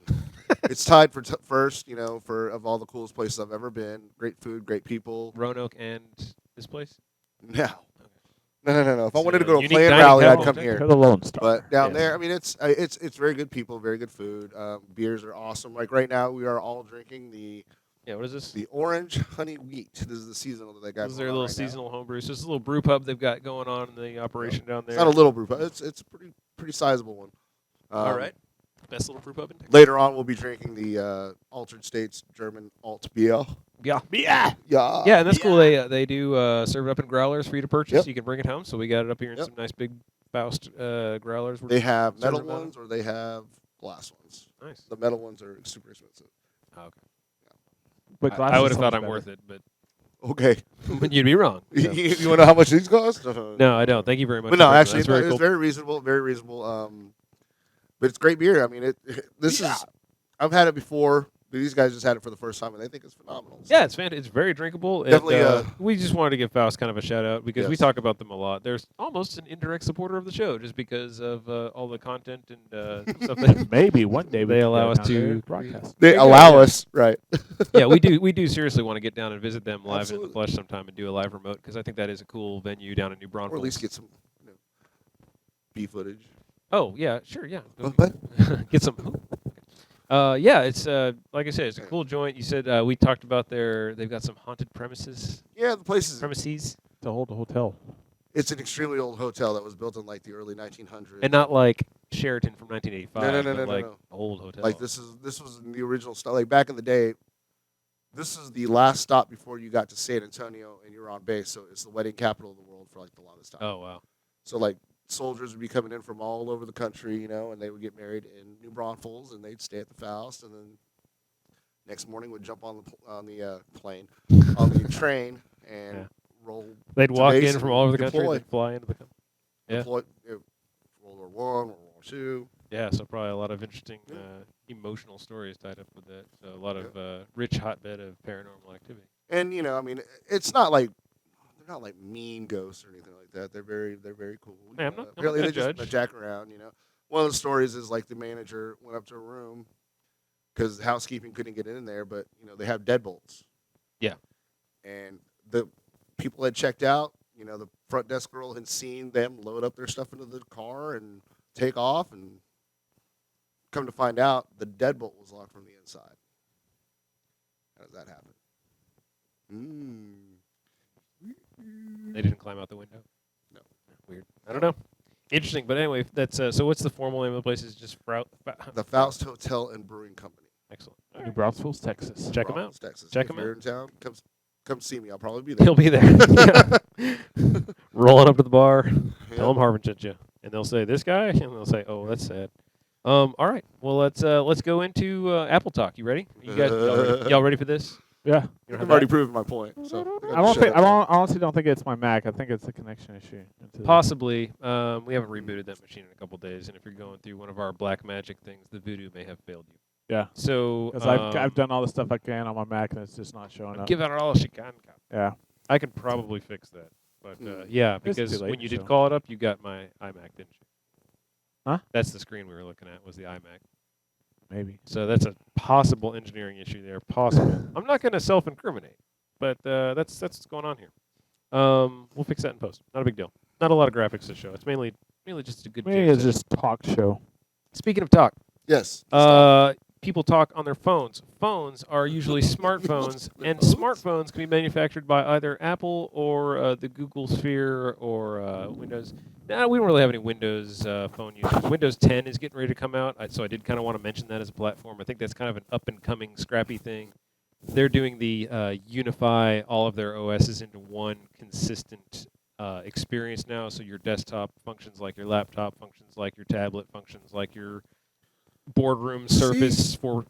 [SPEAKER 4] Yeah.
[SPEAKER 5] It's tied for first. For of all the coolest places I've ever been. Great food, great people.
[SPEAKER 4] Roanoke and this place.
[SPEAKER 5] No. No. If I
[SPEAKER 4] It's
[SPEAKER 5] wanted to
[SPEAKER 4] a
[SPEAKER 5] go to a
[SPEAKER 4] unique
[SPEAKER 5] Plan
[SPEAKER 4] dining
[SPEAKER 5] Rally, I'd
[SPEAKER 4] hall.
[SPEAKER 5] come here.
[SPEAKER 3] They're the Lone Star.
[SPEAKER 5] But down
[SPEAKER 4] Yes.
[SPEAKER 5] there, I mean, it's very good people, very good food. Beers are awesome. Like right now, we are all drinking the
[SPEAKER 4] What is this?
[SPEAKER 5] orange honey wheat. This is the seasonal that they got.
[SPEAKER 4] This is their
[SPEAKER 5] going on
[SPEAKER 4] little
[SPEAKER 5] right now.
[SPEAKER 4] seasonal homebrew. It's just a little brew pub they've got going on in the operation down there.
[SPEAKER 5] It's not a little brew, but it's a pretty sizable one.
[SPEAKER 4] All right. Best little brew pub in Texas.
[SPEAKER 5] Later on, we'll be drinking the Altered States German Alt Bier.
[SPEAKER 4] Yeah.
[SPEAKER 5] Yeah.
[SPEAKER 4] Yeah, and that's cool. They do serve it up in growlers for you to purchase.
[SPEAKER 5] Yep.
[SPEAKER 4] You can bring it home. So we got it up here in
[SPEAKER 5] Yep.
[SPEAKER 4] some nice big Faust growlers.
[SPEAKER 5] They have metal
[SPEAKER 4] Serving metal?
[SPEAKER 5] ones or they have glass ones.
[SPEAKER 4] Nice.
[SPEAKER 5] The metal ones are super expensive.
[SPEAKER 4] Oh, okay.
[SPEAKER 3] But
[SPEAKER 4] I would have
[SPEAKER 3] glasses
[SPEAKER 4] thought
[SPEAKER 3] sounds
[SPEAKER 4] I'm
[SPEAKER 3] better.
[SPEAKER 4] worth it, but
[SPEAKER 5] Okay.
[SPEAKER 4] you'd be wrong.
[SPEAKER 5] you
[SPEAKER 4] So.
[SPEAKER 5] want to know how much these cost?
[SPEAKER 4] No, I don't. Thank you very much.
[SPEAKER 5] But no,
[SPEAKER 4] for bringing
[SPEAKER 5] actually,
[SPEAKER 4] that. That's very
[SPEAKER 5] it's
[SPEAKER 4] cool.
[SPEAKER 5] very reasonable. Very reasonable. But it's great beer. I mean, this is. I've had it before. But these guys just had it for the first time, and they think it's phenomenal. So
[SPEAKER 4] Yeah, it's fantastic. It's very drinkable.
[SPEAKER 5] Definitely,
[SPEAKER 4] And, we just wanted to give Faust kind of a shout out because we
[SPEAKER 5] Yes.
[SPEAKER 4] talk about them a lot. There's almost an indirect supporter of the show just because of all the content and stuff that
[SPEAKER 3] Maybe one day
[SPEAKER 4] They
[SPEAKER 3] can
[SPEAKER 4] allow
[SPEAKER 3] go
[SPEAKER 4] us
[SPEAKER 3] down there
[SPEAKER 4] to-
[SPEAKER 3] and broadcast.
[SPEAKER 5] they
[SPEAKER 4] There you go,
[SPEAKER 5] allow
[SPEAKER 4] yeah.
[SPEAKER 5] us, right?
[SPEAKER 4] yeah, we do seriously want to get down and visit them live in
[SPEAKER 5] Absolutely.
[SPEAKER 4] the flesh sometime and do a live remote because I think that is a cool venue down in New Braunfels.
[SPEAKER 5] Or at least get some B footage.
[SPEAKER 4] Oh yeah, sure, yeah.
[SPEAKER 5] What?
[SPEAKER 4] Get some. Yeah, it's like I said, it's a cool joint. You said we talked about they've got some haunted premises.
[SPEAKER 5] Yeah, the place is.
[SPEAKER 4] Premises,
[SPEAKER 3] To hold the hotel.
[SPEAKER 5] It's an extremely old hotel that was built in like the early 1900s.
[SPEAKER 4] and not like Sheraton from 1985.
[SPEAKER 5] No,
[SPEAKER 4] but like
[SPEAKER 5] no.
[SPEAKER 4] old hotel.
[SPEAKER 5] Like this was in the original style. Like back in the day, this is the last stop before you got to San Antonio and you're on base. So it's the wedding capital of the world for like the longest time.
[SPEAKER 4] Oh wow.
[SPEAKER 5] So like soldiers would be coming in from all over the country, and they would get married in New Braunfels, and they'd stay at the Faust, and then next morning would jump on the plane, on the train, and
[SPEAKER 4] Yeah.
[SPEAKER 5] roll.
[SPEAKER 4] They'd
[SPEAKER 5] to
[SPEAKER 4] walk
[SPEAKER 5] base
[SPEAKER 4] in from
[SPEAKER 5] and
[SPEAKER 4] all over the country
[SPEAKER 5] deploy.
[SPEAKER 4] and then fly into the country. Yeah.
[SPEAKER 5] Deploy, World War One, World War Two.
[SPEAKER 4] Yeah, so probably a lot of interesting emotional stories tied up with that. So a lot of rich hotbed of paranormal activity.
[SPEAKER 5] And I mean, it's not like they're not like mean ghosts or anything like that. They're very cool.
[SPEAKER 4] Hey, I'm not
[SPEAKER 5] Apparently,
[SPEAKER 4] gonna
[SPEAKER 5] they just
[SPEAKER 4] judge.
[SPEAKER 5] jack around. One of the stories is like the manager went up to a room because housekeeping couldn't get in there, but they have deadbolts.
[SPEAKER 4] Yeah.
[SPEAKER 5] And the people had checked out. The front desk girl had seen them load up their stuff into the car and take off, and come to find out, the deadbolt was locked from the inside. How does that happen?
[SPEAKER 4] They didn't climb out the window.
[SPEAKER 5] No.
[SPEAKER 4] Weird. I don't know. Interesting, but anyway, that's so. What's the formal name of the place? Is just
[SPEAKER 5] The Faust Hotel and Brewing Company.
[SPEAKER 4] Excellent.
[SPEAKER 3] New Braunfels, Texas.
[SPEAKER 4] Check 'em out.
[SPEAKER 5] Braunfels, Texas.
[SPEAKER 4] Check
[SPEAKER 5] If
[SPEAKER 4] 'em
[SPEAKER 5] you're
[SPEAKER 4] out.
[SPEAKER 5] in town, come see me. I'll probably be there.
[SPEAKER 4] He'll be there. Yeah. Rolling up to the bar.
[SPEAKER 5] Yeah.
[SPEAKER 4] Tell them Harven sent you, and they'll say this guy, and they'll say, "Oh, that's sad." All right. Well, let's go into Apple Talk. You ready? You guys, y'all ready for this?
[SPEAKER 3] Yeah.
[SPEAKER 4] You don't
[SPEAKER 5] I've
[SPEAKER 4] have
[SPEAKER 5] already
[SPEAKER 4] that?
[SPEAKER 5] proven my point. So
[SPEAKER 3] I honestly don't think it's my Mac. I think it's a connection issue.
[SPEAKER 4] Possibly. We haven't rebooted that machine in a couple days, and if you're going through one of our black magic things, the voodoo may have failed you.
[SPEAKER 3] Yeah.
[SPEAKER 4] So
[SPEAKER 3] Because I've done all the stuff I can on my Mac and it's just not showing up.
[SPEAKER 4] give out all she can.
[SPEAKER 3] Yeah.
[SPEAKER 4] I can probably fix that, but
[SPEAKER 5] Mm.
[SPEAKER 4] yeah,
[SPEAKER 3] It's
[SPEAKER 4] because
[SPEAKER 3] too late
[SPEAKER 4] when you
[SPEAKER 3] to
[SPEAKER 4] did
[SPEAKER 3] show.
[SPEAKER 4] call it up, you got my iMac, didn't you?
[SPEAKER 3] Huh?
[SPEAKER 4] That's the screen we were looking at was the iMac.
[SPEAKER 3] Maybe.
[SPEAKER 4] So that's a possible engineering issue there. Possible. I'm not going to self-incriminate, but that's what's going on here. We'll fix that in post. Not a big deal. Not a lot of graphics to show. It's mainly just a good.
[SPEAKER 3] Maybe
[SPEAKER 4] jam
[SPEAKER 3] it's
[SPEAKER 4] session.
[SPEAKER 3] just talk show.
[SPEAKER 4] Speaking of talk,
[SPEAKER 5] Yes.
[SPEAKER 4] people talk on their phones. Phones are usually smartphones, and smartphones can be manufactured by either Apple or the Google Sphere or Windows. Nah, we don't really have any Windows phone users. Windows 10 is getting ready to come out, so I did kind of want to mention that as a platform. I think that's kind of an up-and-coming, scrappy thing. They're doing the unify all of their OSs into one consistent experience now. So your desktop functions like your laptop, functions like your tablet, functions like your boardroom surface for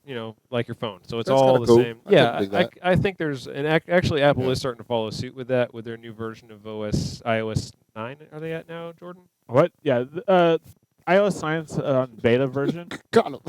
[SPEAKER 4] like your phone. So it's
[SPEAKER 5] That's
[SPEAKER 4] all
[SPEAKER 5] kinda
[SPEAKER 4] the
[SPEAKER 5] cool.
[SPEAKER 4] same.
[SPEAKER 5] I can
[SPEAKER 4] Yeah,
[SPEAKER 5] dig that.
[SPEAKER 4] I think there's actually Apple
[SPEAKER 5] Yeah.
[SPEAKER 4] is starting to follow suit with that with their new version of iOS 9. Are they at now, Jordan?
[SPEAKER 3] What? Yeah. iOS 9's on beta version.
[SPEAKER 5] Got him.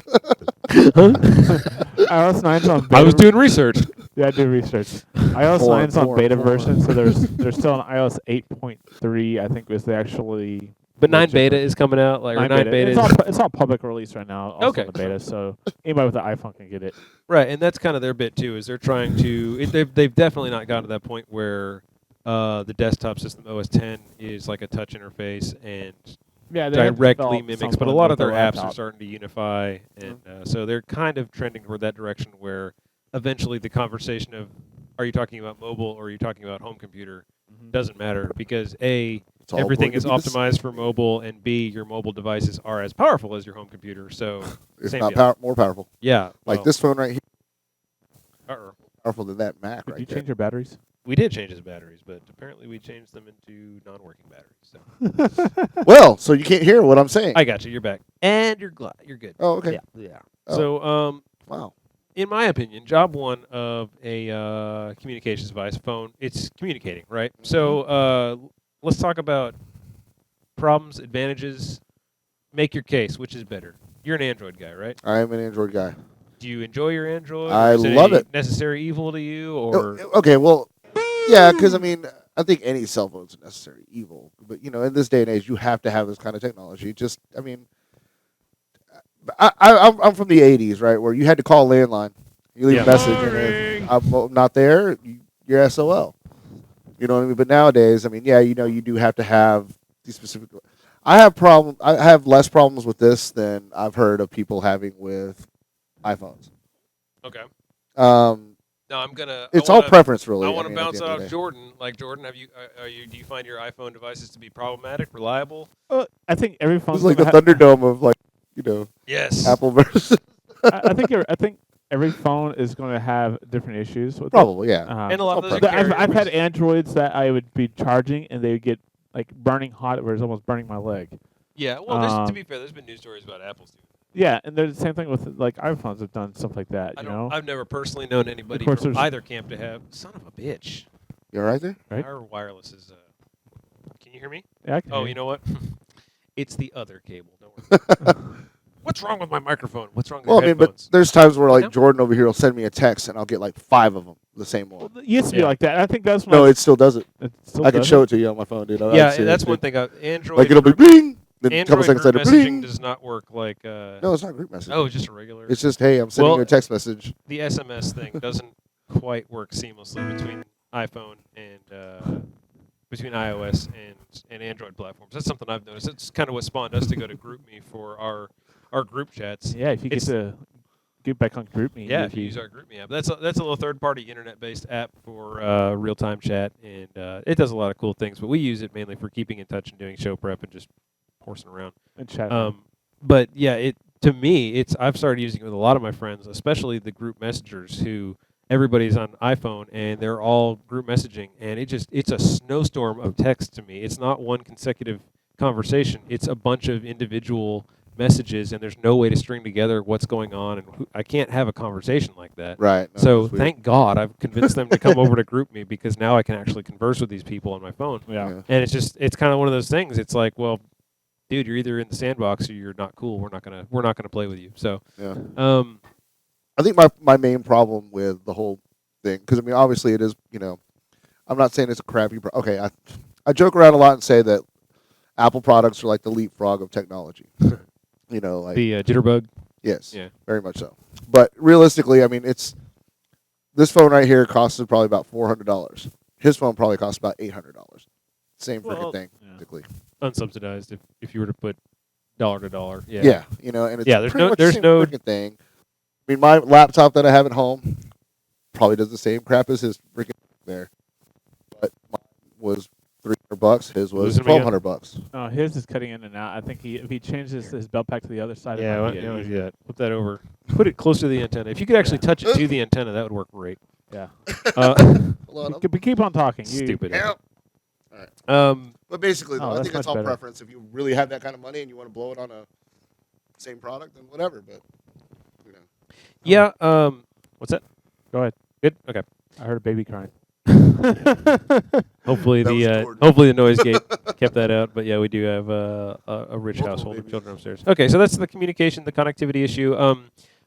[SPEAKER 3] iOS 9's on beta.
[SPEAKER 4] I was doing research.
[SPEAKER 3] Yeah, I do research. iOS
[SPEAKER 5] Porn,
[SPEAKER 3] 9's on
[SPEAKER 5] porn,
[SPEAKER 3] beta
[SPEAKER 5] porn.
[SPEAKER 3] version, so there's still an iOS 8.3. I think was the actually.
[SPEAKER 4] But 9
[SPEAKER 3] legit
[SPEAKER 4] beta
[SPEAKER 3] version.
[SPEAKER 4] is coming out. Like
[SPEAKER 3] 9
[SPEAKER 4] or 9 beta
[SPEAKER 3] It's
[SPEAKER 4] is
[SPEAKER 3] it's all public release right now. Also
[SPEAKER 4] Okay.
[SPEAKER 3] in the beta, so anybody with an iPhone can get it.
[SPEAKER 4] right, and that's kind of their bit too. Is they're trying to they've definitely not gotten to that point where the desktop system OS 10 is like a touch interface and
[SPEAKER 3] Yeah, they have to
[SPEAKER 4] directly
[SPEAKER 3] develop
[SPEAKER 4] mimics, but
[SPEAKER 3] something
[SPEAKER 4] a lot
[SPEAKER 3] with
[SPEAKER 4] of their
[SPEAKER 3] the
[SPEAKER 4] apps are
[SPEAKER 3] laptop.
[SPEAKER 4] starting to unify, and so they're kind of trending toward that direction where eventually the conversation of are you talking about mobile or are you talking about home computer doesn't matter because A,
[SPEAKER 5] It's all
[SPEAKER 4] everything
[SPEAKER 5] going
[SPEAKER 4] is
[SPEAKER 5] to be the same.
[SPEAKER 4] optimized for mobile, and B, your mobile devices are as powerful as your home computer. So
[SPEAKER 5] If
[SPEAKER 4] same
[SPEAKER 5] not
[SPEAKER 4] deal.
[SPEAKER 5] more powerful.
[SPEAKER 4] Yeah,
[SPEAKER 5] Like
[SPEAKER 4] well,
[SPEAKER 5] this phone right here,
[SPEAKER 4] uh-uh.
[SPEAKER 5] powerful than that Mac
[SPEAKER 3] Did
[SPEAKER 5] right
[SPEAKER 3] you
[SPEAKER 5] there.
[SPEAKER 3] change your batteries?
[SPEAKER 4] We did change his batteries, but apparently we changed them into non-working batteries. So
[SPEAKER 5] Well, so you can't hear what I'm saying.
[SPEAKER 4] I got you. You're back, and you're you're good.
[SPEAKER 5] Oh, okay.
[SPEAKER 4] Yeah.
[SPEAKER 5] Oh.
[SPEAKER 4] So
[SPEAKER 5] Wow.
[SPEAKER 4] in my opinion, job one of a communications device, phone, it's communicating, right? So let's talk about problems, advantages. Make your case. Which is better? You're an Android guy, right?
[SPEAKER 5] I am an Android guy.
[SPEAKER 4] Do you enjoy your Android?
[SPEAKER 5] I
[SPEAKER 4] Or is
[SPEAKER 5] love
[SPEAKER 4] a
[SPEAKER 5] it.
[SPEAKER 4] Necessary evil to you, or
[SPEAKER 5] Okay, well, yeah, because I mean, I think any cell phone is a necessary evil. But in this day and age, you have to have this kind of technology. Just, I mean, I'm from the '80s, right, where you had to call a landline. You leave
[SPEAKER 4] Yeah.
[SPEAKER 5] a message, and if I'm not there, you're SOL. You know what I mean? But nowadays, I mean, yeah, you do have to have these specific. I have less problems with this than I've heard of people having with iPhones.
[SPEAKER 4] okay?
[SPEAKER 5] Um,
[SPEAKER 4] No, I'm gonna.
[SPEAKER 5] it's all preference, really.
[SPEAKER 4] I want to
[SPEAKER 5] mean, at
[SPEAKER 4] bounce
[SPEAKER 5] the end of
[SPEAKER 4] off
[SPEAKER 5] the day.
[SPEAKER 4] Jordan. Like Jordan, have you? Do you find your iPhone devices to be problematic, reliable?
[SPEAKER 3] I think every
[SPEAKER 5] It's
[SPEAKER 3] phone's
[SPEAKER 5] like the
[SPEAKER 3] gonna
[SPEAKER 5] Thunderdome of
[SPEAKER 4] Yes.
[SPEAKER 5] Apple versus
[SPEAKER 3] I think every phone is going to have different issues with it.
[SPEAKER 5] probably, yeah.
[SPEAKER 4] And a lot of those are
[SPEAKER 3] But I've had
[SPEAKER 4] carriers.
[SPEAKER 3] Androids that I would be charging and they would get like burning hot, where it's almost burning my leg.
[SPEAKER 4] Yeah. Well, to
[SPEAKER 3] Um,
[SPEAKER 4] be fair, there's been news stories about Apple's doing.
[SPEAKER 3] Yeah, and there's the same thing with like iPhones have done stuff like that.
[SPEAKER 4] I
[SPEAKER 3] You
[SPEAKER 4] don't.
[SPEAKER 3] know,
[SPEAKER 4] I've never personally known anybody
[SPEAKER 3] course
[SPEAKER 4] from
[SPEAKER 3] there's-
[SPEAKER 4] either camp to have. Son of a bitch.
[SPEAKER 5] You all right there?
[SPEAKER 3] Right.
[SPEAKER 4] Our wireless is. Can you hear me?
[SPEAKER 3] yeah, I can
[SPEAKER 4] Oh,
[SPEAKER 3] hear
[SPEAKER 4] you know what? It's the other cable. Don't worry. What's wrong with my microphone? What's wrong with
[SPEAKER 5] Well, I
[SPEAKER 4] your
[SPEAKER 5] mean, but
[SPEAKER 4] headphones?
[SPEAKER 5] there's times where like
[SPEAKER 4] Yeah.
[SPEAKER 5] Jordan over here will send me a text and I'll get like 5 of them, the same one.
[SPEAKER 3] Well, it used to be
[SPEAKER 4] Yeah.
[SPEAKER 3] like that. I think that's when
[SPEAKER 5] No, it still does it.
[SPEAKER 3] it still
[SPEAKER 5] I can
[SPEAKER 3] does
[SPEAKER 5] show
[SPEAKER 3] it.
[SPEAKER 5] it to you on my phone, dude.
[SPEAKER 4] yeah,
[SPEAKER 5] see it.
[SPEAKER 4] that's one thing. Android.
[SPEAKER 5] Like it'll be
[SPEAKER 4] group-
[SPEAKER 5] bling, then a couple
[SPEAKER 4] Android
[SPEAKER 5] seconds
[SPEAKER 4] group
[SPEAKER 5] later,
[SPEAKER 4] messaging
[SPEAKER 5] bling.
[SPEAKER 4] does not work like.
[SPEAKER 5] No, it's not group message.
[SPEAKER 4] Oh, it's just a regular.
[SPEAKER 5] It's just, hey, I'm sending
[SPEAKER 4] Well,
[SPEAKER 5] you a text message.
[SPEAKER 4] The SMS thing doesn't quite work seamlessly between iPhone and between iOS and Android platforms. That's something I've noticed. It's kind of what spawned us to go to GroupMe for our group chats.
[SPEAKER 3] Yeah, if you get
[SPEAKER 4] It's-
[SPEAKER 3] to get back on GroupMe.
[SPEAKER 4] Yeah, if you use our GroupMe app. That's a little third-party internet-based app for real-time chat, and it does a lot of cool things. But we use it mainly for keeping in touch and doing show prep and just horsing around.
[SPEAKER 3] and chat.
[SPEAKER 4] But yeah, to me, I've started using it with a lot of my friends, especially the group messengers who everybody's on iPhone and they're all group messaging, and it's a snowstorm of text to me. It's not one consecutive conversation. It's a bunch of individual messages, and there's no way to string together what's going on, and I can't have a conversation like that.
[SPEAKER 5] Right. No,
[SPEAKER 4] So
[SPEAKER 5] that's weird.
[SPEAKER 4] thank God I've convinced them to come over to GroupMe because now I can actually converse with these people on my phone.
[SPEAKER 3] yeah.
[SPEAKER 4] And it's kind of one of those things. It's like, well, dude, you're either in the sandbox or you're not cool. We're not gonna play with you. So,
[SPEAKER 5] Yeah.
[SPEAKER 4] I
[SPEAKER 5] I think my main problem with the whole thing, because I mean, obviously it is, I'm not saying it's a crappy. Okay, I joke around a lot and say that Apple products are like the leapfrog of technology. Like
[SPEAKER 4] the jitterbug.
[SPEAKER 5] yes,
[SPEAKER 4] Yeah.
[SPEAKER 5] very much so. But realistically, I mean, this phone right here costs probably about $400. His phone probably costs about $800. Same freaking
[SPEAKER 3] Well,
[SPEAKER 5] thing,
[SPEAKER 3] yeah.
[SPEAKER 5] basically.
[SPEAKER 4] Unsubsidized if you were to put dollar to dollar. Yeah.
[SPEAKER 5] Yeah, and it's
[SPEAKER 4] Yeah, there's
[SPEAKER 5] pretty
[SPEAKER 4] no-
[SPEAKER 5] much
[SPEAKER 4] there's
[SPEAKER 5] the same
[SPEAKER 4] no-
[SPEAKER 5] freaking thing. I mean, my laptop that I have at home probably does the same crap as his freaking there, but mine was $300. His was
[SPEAKER 4] Losing me again?
[SPEAKER 5] $1,200.
[SPEAKER 3] No, his is cutting in and out. I think if he changes his belt pack to the other side,
[SPEAKER 4] Yeah,
[SPEAKER 3] it
[SPEAKER 4] why
[SPEAKER 3] might be
[SPEAKER 4] don't you
[SPEAKER 3] easier.
[SPEAKER 4] do that? Flip that over. Put it close to the antenna. If you could actually touch it to the antenna, that would work great.
[SPEAKER 3] Yeah.
[SPEAKER 5] Hold on.
[SPEAKER 3] But keep on talking.
[SPEAKER 4] Stupid.
[SPEAKER 5] Help. All right.
[SPEAKER 4] Um,
[SPEAKER 5] But basically, though,
[SPEAKER 3] Oh,
[SPEAKER 5] I
[SPEAKER 3] that's
[SPEAKER 5] think it's
[SPEAKER 3] much
[SPEAKER 5] all
[SPEAKER 3] better.
[SPEAKER 5] preference. If you really have that kind of money and you want to blow it on a same product, then whatever. But you know,
[SPEAKER 4] yeah. What's that?
[SPEAKER 3] Go ahead.
[SPEAKER 4] Good. Okay.
[SPEAKER 3] I heard a baby crying.
[SPEAKER 4] Hopefully
[SPEAKER 5] That was
[SPEAKER 4] the
[SPEAKER 5] Jordan.
[SPEAKER 4] hopefully the noise gate kept that out. But yeah, we do have a rich
[SPEAKER 5] Multiple
[SPEAKER 4] household of
[SPEAKER 5] babies.
[SPEAKER 4] children upstairs. Okay, so that's the communication, the connectivity issue.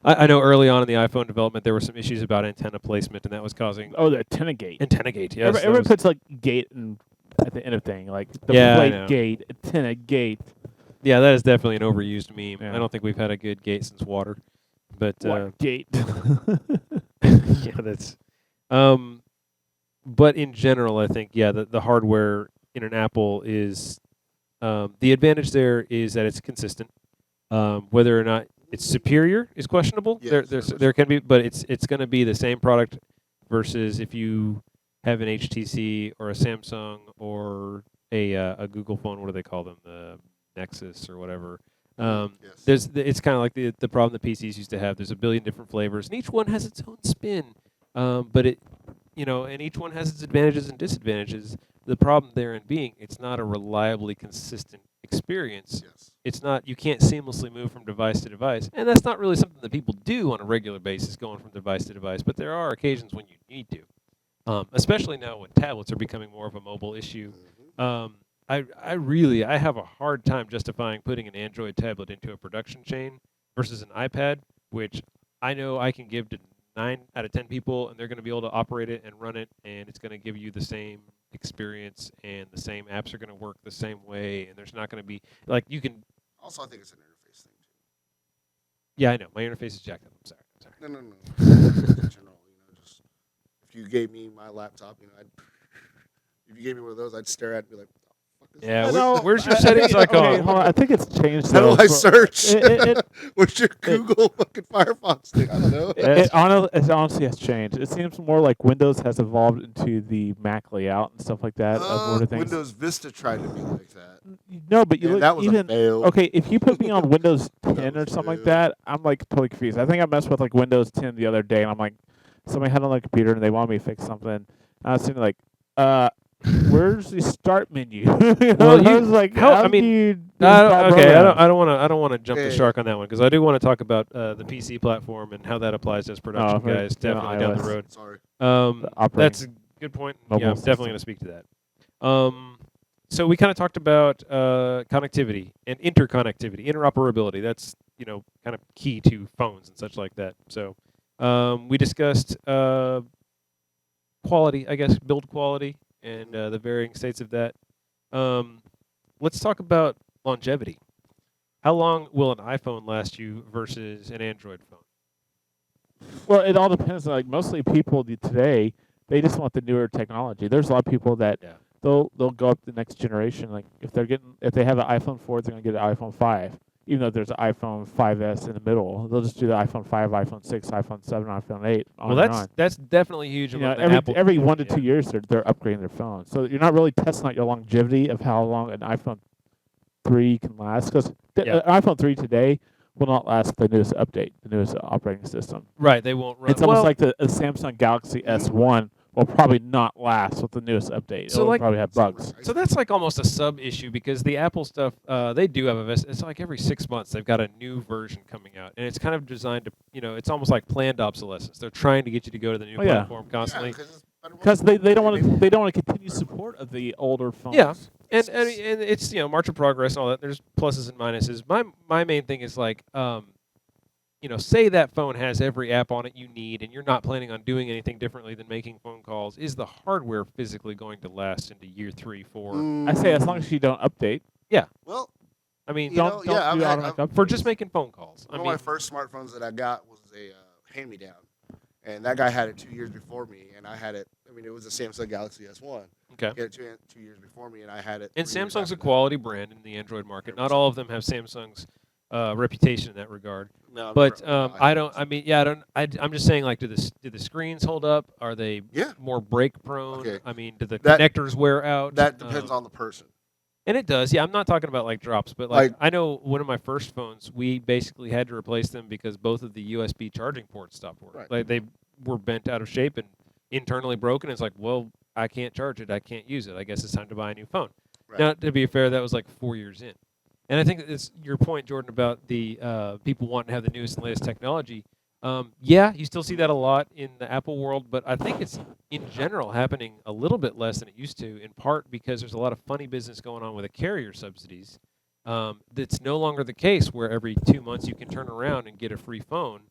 [SPEAKER 4] I know early on in the iPhone development there were some issues about antenna placement, and that was causing
[SPEAKER 3] Oh, the antenna gate.
[SPEAKER 4] antenna gate. Yes,
[SPEAKER 3] Everyone,
[SPEAKER 4] that
[SPEAKER 3] everyone
[SPEAKER 4] was-
[SPEAKER 3] puts like gate at the end of thing, like the
[SPEAKER 4] Yeah, I
[SPEAKER 3] plate
[SPEAKER 4] know.
[SPEAKER 3] gate, antenna gate.
[SPEAKER 4] yeah, that is definitely an overused meme.
[SPEAKER 3] Yeah.
[SPEAKER 4] I don't think we've had a good gate since water. But
[SPEAKER 3] What gate?
[SPEAKER 4] yeah, that's. But in general, I think the hardware in an Apple is the advantage there is that it's consistent. Whether or not it's superior is questionable.
[SPEAKER 5] Yes,
[SPEAKER 4] there
[SPEAKER 5] very much
[SPEAKER 4] there can be, but it's going to be the same product versus if you have an HTC or a Samsung or a Google phone. What do they call them? The Nexus or whatever.
[SPEAKER 5] yes.
[SPEAKER 4] It's kind of like the problem that PCs used to have. There's a billion different flavors, and each one has its own spin. But and each one has its advantages and disadvantages. The problem therein being, it's not a reliably consistent experience.
[SPEAKER 5] Yes.
[SPEAKER 4] It's not. You can't seamlessly move from device to device, and that's not really something that people do on a regular basis, going from device to device. But there are occasions when you need to, especially now when tablets are becoming more of a mobile issue. I have a hard time justifying putting an Android tablet into a production chain versus an iPad, which I know I can give to 9 out of 10 people, and they're going to be able to operate it and run it, and it's going to give you the same experience, and the same apps are going to work the same way, and there's not going to be like you can.
[SPEAKER 5] Also, I think it's an interface thing too.
[SPEAKER 4] Yeah, I know my interface is jacked up. I'm sorry.
[SPEAKER 5] No. In general, just if you gave me my laptop, if you gave me one of those, I'd stare at it and be like, "What the fuck is
[SPEAKER 4] Yeah,
[SPEAKER 5] this?"
[SPEAKER 4] where's your settings icon?
[SPEAKER 3] Okay, hold on. I think it's changed.
[SPEAKER 5] How
[SPEAKER 3] though,
[SPEAKER 5] do I
[SPEAKER 3] for-
[SPEAKER 5] search?
[SPEAKER 3] It,
[SPEAKER 5] Where's your Google fucking Firefox thing? I don't know.
[SPEAKER 3] it honestly has changed. It seems more like Windows has evolved into the Mac layout and stuff like that of order things.
[SPEAKER 5] Windows Vista tried to be like that.
[SPEAKER 3] No, but you
[SPEAKER 5] And
[SPEAKER 3] look
[SPEAKER 5] that was
[SPEAKER 3] even
[SPEAKER 5] a fail.
[SPEAKER 3] okay. If you put me on Windows 10
[SPEAKER 5] That
[SPEAKER 3] or
[SPEAKER 5] was
[SPEAKER 3] something like
[SPEAKER 5] fail.
[SPEAKER 3] that, I'm like totally confused. I think I messed with like Windows 10 the other day, and I'm like, somebody had it on the computer and they wanted me to fix something. And I was sitting like, where's the start menu?
[SPEAKER 4] Well,
[SPEAKER 3] I
[SPEAKER 4] you-
[SPEAKER 3] was like,
[SPEAKER 4] how-
[SPEAKER 3] how
[SPEAKER 4] I mean,
[SPEAKER 3] do you
[SPEAKER 4] I
[SPEAKER 3] install
[SPEAKER 4] don't
[SPEAKER 3] programs?
[SPEAKER 4] want to jump the
[SPEAKER 5] Yeah.
[SPEAKER 4] shark on that one because I do want to talk about the PC platform and how that applies as production
[SPEAKER 3] for,
[SPEAKER 4] guys definitely down the
[SPEAKER 3] iOS.
[SPEAKER 4] road.
[SPEAKER 5] Sorry.
[SPEAKER 3] The operating
[SPEAKER 4] That's a good point.
[SPEAKER 3] mobile
[SPEAKER 4] Yeah, I'm definitely
[SPEAKER 3] system.
[SPEAKER 4] going to speak to that. So we kind of talked about connectivity and interconnectivity, interoperability. That's kind of key to phones and such like that. So we discussed quality, I guess, build quality and the varying states of that. Let's talk about longevity. How long will an iPhone last you versus an Android phone?
[SPEAKER 3] Well, it all depends. Like mostly people today, they just want the newer technology. There's a lot of people that
[SPEAKER 4] Yeah.
[SPEAKER 3] they'll go up the next generation. Like if they have an iPhone 4, they're gonna get an iPhone 5. Even though there's an iPhone 5S in the middle, they'll just do the iPhone 5, iPhone 6, iPhone 7, iPhone 8. On
[SPEAKER 4] Well,
[SPEAKER 3] and on.
[SPEAKER 4] that's definitely huge.
[SPEAKER 3] You know,
[SPEAKER 4] among the Apple
[SPEAKER 3] every 1 to
[SPEAKER 4] community,
[SPEAKER 3] 2 years they're upgrading their phone. So you're not really testing out your longevity of how long an iPhone 3 can last, because
[SPEAKER 4] Yeah.
[SPEAKER 3] an iPhone 3 today will not last the newest update, the newest operating system.
[SPEAKER 4] Right, they won't run.
[SPEAKER 3] It's almost like the Samsung Galaxy S1 will probably not last with the newest update.
[SPEAKER 4] So
[SPEAKER 3] It'll
[SPEAKER 4] like-
[SPEAKER 3] probably have bugs.
[SPEAKER 4] So that's like almost a sub issue because the Apple stuff, they do have it's like every 6 months they've got a new version coming out, and it's kind of designed to, it's almost like planned obsolescence. They're trying to get you to go to the new
[SPEAKER 3] Oh, yeah.
[SPEAKER 4] platform constantly.
[SPEAKER 3] Because they don't want to they don't want to continue support of the older phones.
[SPEAKER 4] Yeah. And it's march of progress and all that. There's pluses and minuses. My main thing is like, say that phone has every app on it you need, and you're not planning on doing anything differently than making phone calls. Is the hardware physically going to last into year 3, 4?
[SPEAKER 3] I say as long as you don't update.
[SPEAKER 5] Well,
[SPEAKER 4] I mean,
[SPEAKER 5] You
[SPEAKER 3] Don't
[SPEAKER 5] know, yeah,
[SPEAKER 3] do
[SPEAKER 5] I've had-
[SPEAKER 3] automatic
[SPEAKER 4] for
[SPEAKER 3] updates.
[SPEAKER 4] just making phone calls.
[SPEAKER 5] one of my first smartphones that I got was a hand-me-down, and that guy had it 2 years before me, and I had it. I mean, it was a Samsung Galaxy S1.
[SPEAKER 4] Okay.
[SPEAKER 5] He had it 2 years before me, and I had it.
[SPEAKER 4] And
[SPEAKER 5] 3 years
[SPEAKER 4] Samsung's
[SPEAKER 5] after
[SPEAKER 4] a
[SPEAKER 5] that.
[SPEAKER 4] quality brand in the Android market. Not
[SPEAKER 5] 100%.
[SPEAKER 4] all of them have Samsung's reputation in that regard.
[SPEAKER 5] No,
[SPEAKER 4] But
[SPEAKER 5] I
[SPEAKER 4] I don't. I mean, yeah, I don't. I'm just saying, like, do the screens hold up? Are they
[SPEAKER 5] Yeah.
[SPEAKER 4] more break prone?
[SPEAKER 5] Okay.
[SPEAKER 4] I mean, do the
[SPEAKER 5] That-
[SPEAKER 4] connectors wear out?
[SPEAKER 5] That depends on the person.
[SPEAKER 4] And it does. Yeah, I'm not talking about like drops, but like
[SPEAKER 5] Like-
[SPEAKER 4] I know one of my first phones, we basically had to replace them because both of the USB charging ports stopped working.
[SPEAKER 5] Right.
[SPEAKER 4] Like they were bent out of shape and internally broken. It's like, well, I can't charge it. I can't use it. I guess it's time to buy a new phone.
[SPEAKER 5] Right.
[SPEAKER 4] Now, to be fair, that was like 4 years in. And I think it's your point, Jordan, about the people wanting to have the newest and latest technology. Yeah, you still see that a lot in the Apple world, but I think it's in general happening a little bit less than it used to, in part because there's a lot of funny business going on with the carrier subsidies. That's no longer the case where every 2 months you can turn around and get a free phone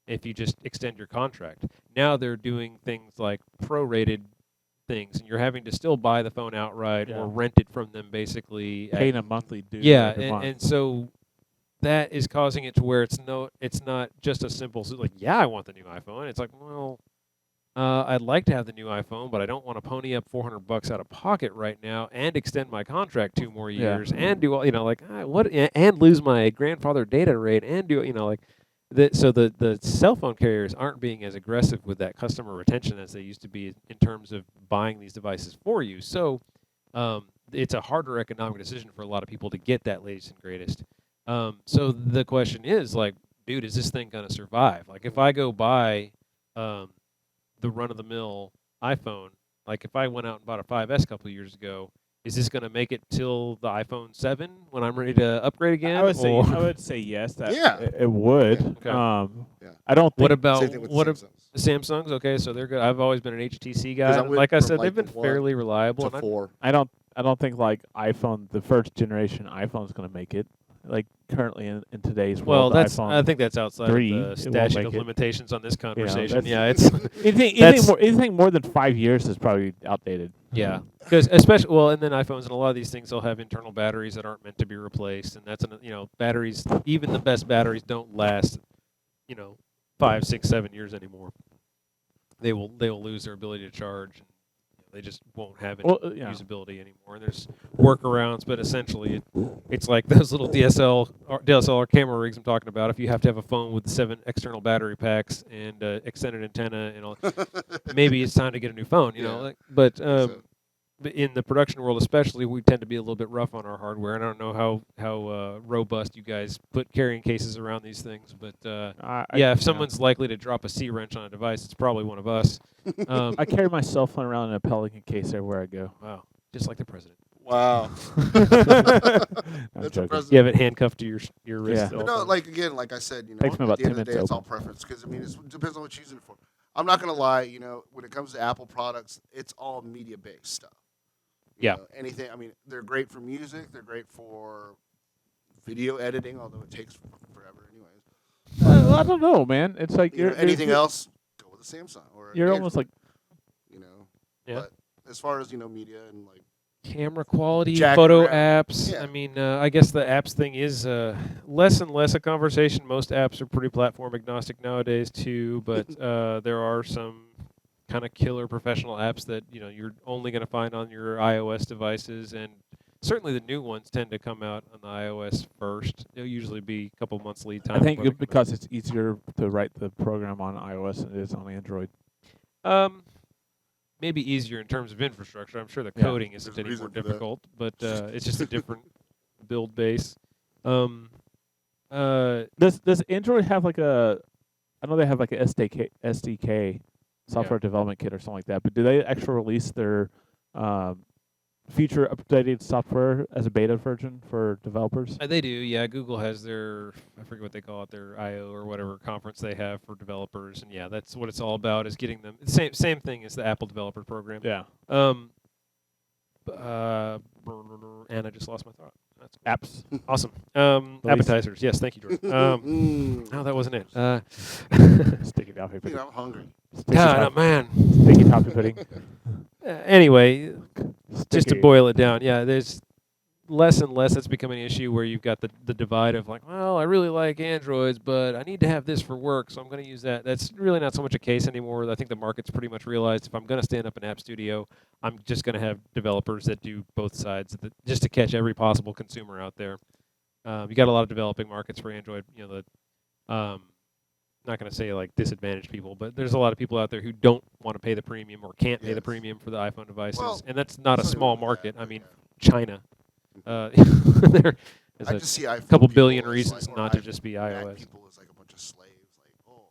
[SPEAKER 4] if you just extend your contract. Now they're doing things like prorated things, and you're having to still buy the phone outright
[SPEAKER 3] Yeah.
[SPEAKER 4] or rent it from them basically.
[SPEAKER 3] Paying a monthly due.
[SPEAKER 4] Yeah,
[SPEAKER 3] every month.
[SPEAKER 4] and so that is causing it to where it's not just a simple like, yeah, I want the new iPhone. It's like, well, I'd like to have the new iPhone, but I don't want to pony up $400 out of pocket right now and extend my contract 2 more
[SPEAKER 3] Yeah.
[SPEAKER 4] years and do all, like and lose my grandfather data rate and do like that. So the cell phone carriers aren't being as aggressive with that customer retention as they used to be in terms of buying these devices for you. So it's a harder economic decision for a lot of people to get that latest and greatest. So the question is, like, dude, is this thing going to survive? Like, if I go buy the run-of-the-mill iPhone, like if I went out and bought a 5S a couple of years ago, is this going to make it till the iPhone 7 when I'm ready to upgrade again?
[SPEAKER 3] I would say yes. That
[SPEAKER 5] Yeah.
[SPEAKER 3] it would.
[SPEAKER 4] Okay.
[SPEAKER 5] Yeah.
[SPEAKER 3] I don't think.
[SPEAKER 4] What about
[SPEAKER 5] Same thing with
[SPEAKER 4] what
[SPEAKER 5] Samsungs.
[SPEAKER 4] Samsungs? Okay, so they're good. I've always been an HTC
[SPEAKER 5] 'Cause
[SPEAKER 4] guy.
[SPEAKER 5] I
[SPEAKER 4] And
[SPEAKER 5] went
[SPEAKER 4] like I
[SPEAKER 5] from,
[SPEAKER 4] said,
[SPEAKER 5] like,
[SPEAKER 4] they've been
[SPEAKER 5] 1
[SPEAKER 4] fairly reliable.
[SPEAKER 5] to
[SPEAKER 4] and
[SPEAKER 5] 4.
[SPEAKER 3] I don't think like iPhone, the first generation iPhone is going to make it. Like currently in today's
[SPEAKER 4] Well,
[SPEAKER 3] world,
[SPEAKER 4] that's
[SPEAKER 3] iPhone.
[SPEAKER 4] I think that's outside
[SPEAKER 3] 3,
[SPEAKER 4] of
[SPEAKER 3] it
[SPEAKER 4] the
[SPEAKER 3] won't
[SPEAKER 4] statute
[SPEAKER 3] make
[SPEAKER 4] of
[SPEAKER 3] it.
[SPEAKER 4] limitations on this conversation.
[SPEAKER 3] that's-
[SPEAKER 4] Yeah, it's
[SPEAKER 3] anything more than 5 years is probably
[SPEAKER 4] yeah, because especially and then iPhones and a lot of these things will have internal batteries that aren't meant to be replaced, and that's batteries. Even the best batteries don't last 5, 6, 7 years anymore. They will lose their ability to charge. And, they just won't have any usability anymore. And there's workarounds, but essentially it's like those little DSLR camera rigs I'm talking about. If you have to have a phone with 7 external battery packs and extended antenna and all, maybe it's time to get a new phone. But in the production world especially, we tend to be a little bit rough on our hardware. And I don't know how robust you guys put carrying cases around these things, but if someone's likely to drop a C-wrench on a device, it's probably one of us.
[SPEAKER 3] I carry my cell phone around in a Pelican case everywhere I go.
[SPEAKER 4] Wow, just like the president.
[SPEAKER 5] Wow.
[SPEAKER 3] I'm
[SPEAKER 5] That's
[SPEAKER 3] joking.
[SPEAKER 5] impressive.
[SPEAKER 4] You have it handcuffed to your wrist.
[SPEAKER 3] Yeah.
[SPEAKER 4] at all
[SPEAKER 5] But no,
[SPEAKER 4] times.
[SPEAKER 5] like I said,
[SPEAKER 3] Takes me
[SPEAKER 5] at
[SPEAKER 3] about
[SPEAKER 5] the end
[SPEAKER 3] 10
[SPEAKER 5] of the day,
[SPEAKER 3] minutes
[SPEAKER 5] it's
[SPEAKER 3] to
[SPEAKER 5] all preference. Because it depends on what you're using it for. I'm not gonna lie, when it comes to Apple products, it's all media-based stuff.
[SPEAKER 4] Yeah.
[SPEAKER 5] Anything. I mean, they're great for music. They're great for video editing, although it takes forever, anyways.
[SPEAKER 3] Well, I don't know, man. It's like
[SPEAKER 5] Anything else, go with a Samsung or.
[SPEAKER 3] You're
[SPEAKER 5] an
[SPEAKER 3] almost like
[SPEAKER 5] Android,
[SPEAKER 4] Yeah.
[SPEAKER 5] But as far as media and like.
[SPEAKER 4] Camera quality,
[SPEAKER 5] Jack
[SPEAKER 4] photo
[SPEAKER 5] around.
[SPEAKER 4] apps.
[SPEAKER 5] Yeah.
[SPEAKER 4] I mean, I guess the apps thing is less and less a conversation. Most apps are pretty platform agnostic nowadays too, but there are some kind of killer professional apps that you're only going to find on your iOS devices, and certainly the new ones tend to come out on the iOS first. They'll usually be a couple months lead time.
[SPEAKER 3] I think
[SPEAKER 4] before they come
[SPEAKER 3] because it's easier to write the program on iOS than it is on Android.
[SPEAKER 4] out. Maybe easier in terms of infrastructure. I'm sure the
[SPEAKER 3] Yeah.
[SPEAKER 4] coding isn't
[SPEAKER 5] There's a
[SPEAKER 4] any more
[SPEAKER 5] reason for that.
[SPEAKER 4] difficult, but it's just a different build base.
[SPEAKER 3] Does Android have like a? I know they have like a SDK software development kit or something like that. But do they actually release their feature updated software as a beta version for developers?
[SPEAKER 4] They do, yeah. Google has their, I forget what they call it, their I/O or whatever conference they have for developers, and yeah, that's what it's all about, is getting them. Same thing as the Apple Developer Program.
[SPEAKER 3] Yeah.
[SPEAKER 4] And I just lost my thought. That's
[SPEAKER 3] Apps.
[SPEAKER 4] awesome.
[SPEAKER 3] Release.
[SPEAKER 4] Appetizers, yes, thank you, Jordan. No, that wasn't it.
[SPEAKER 3] Sticky toffee pudding.
[SPEAKER 5] I'm hungry.
[SPEAKER 3] Sticky
[SPEAKER 4] God, man.
[SPEAKER 3] Sticky toffee pudding.
[SPEAKER 4] Anyway, just to
[SPEAKER 3] Sticky.
[SPEAKER 4] boil it down, yeah, there's less and less that's becoming an issue where you've got the divide of like, well, I really like Androids, but I need to have this for work, so I'm going to use that. That's really not so much a case anymore. I think the market's pretty much realized if I'm going to stand up an app studio, I'm just going to have developers that do both sides just to catch every possible consumer out there. You got a lot of developing markets for Android. You know, not going to say like disadvantaged people, but there's a lot of people out there who don't want to pay the premium or can't pay the premium for the iPhone devices,
[SPEAKER 5] Well,
[SPEAKER 4] and that's not a
[SPEAKER 5] it's not
[SPEAKER 4] small
[SPEAKER 5] even that,
[SPEAKER 4] market. I
[SPEAKER 5] but
[SPEAKER 4] mean,
[SPEAKER 5] yeah.
[SPEAKER 4] China. There is
[SPEAKER 5] I
[SPEAKER 4] a
[SPEAKER 5] just see iPhone
[SPEAKER 4] couple
[SPEAKER 5] people
[SPEAKER 4] billion
[SPEAKER 5] as,
[SPEAKER 4] reasons
[SPEAKER 5] like, or
[SPEAKER 4] not to
[SPEAKER 5] iPhone
[SPEAKER 4] just be
[SPEAKER 5] Mac
[SPEAKER 4] iOS.
[SPEAKER 5] people as like a bunch of slaves. Like, oh,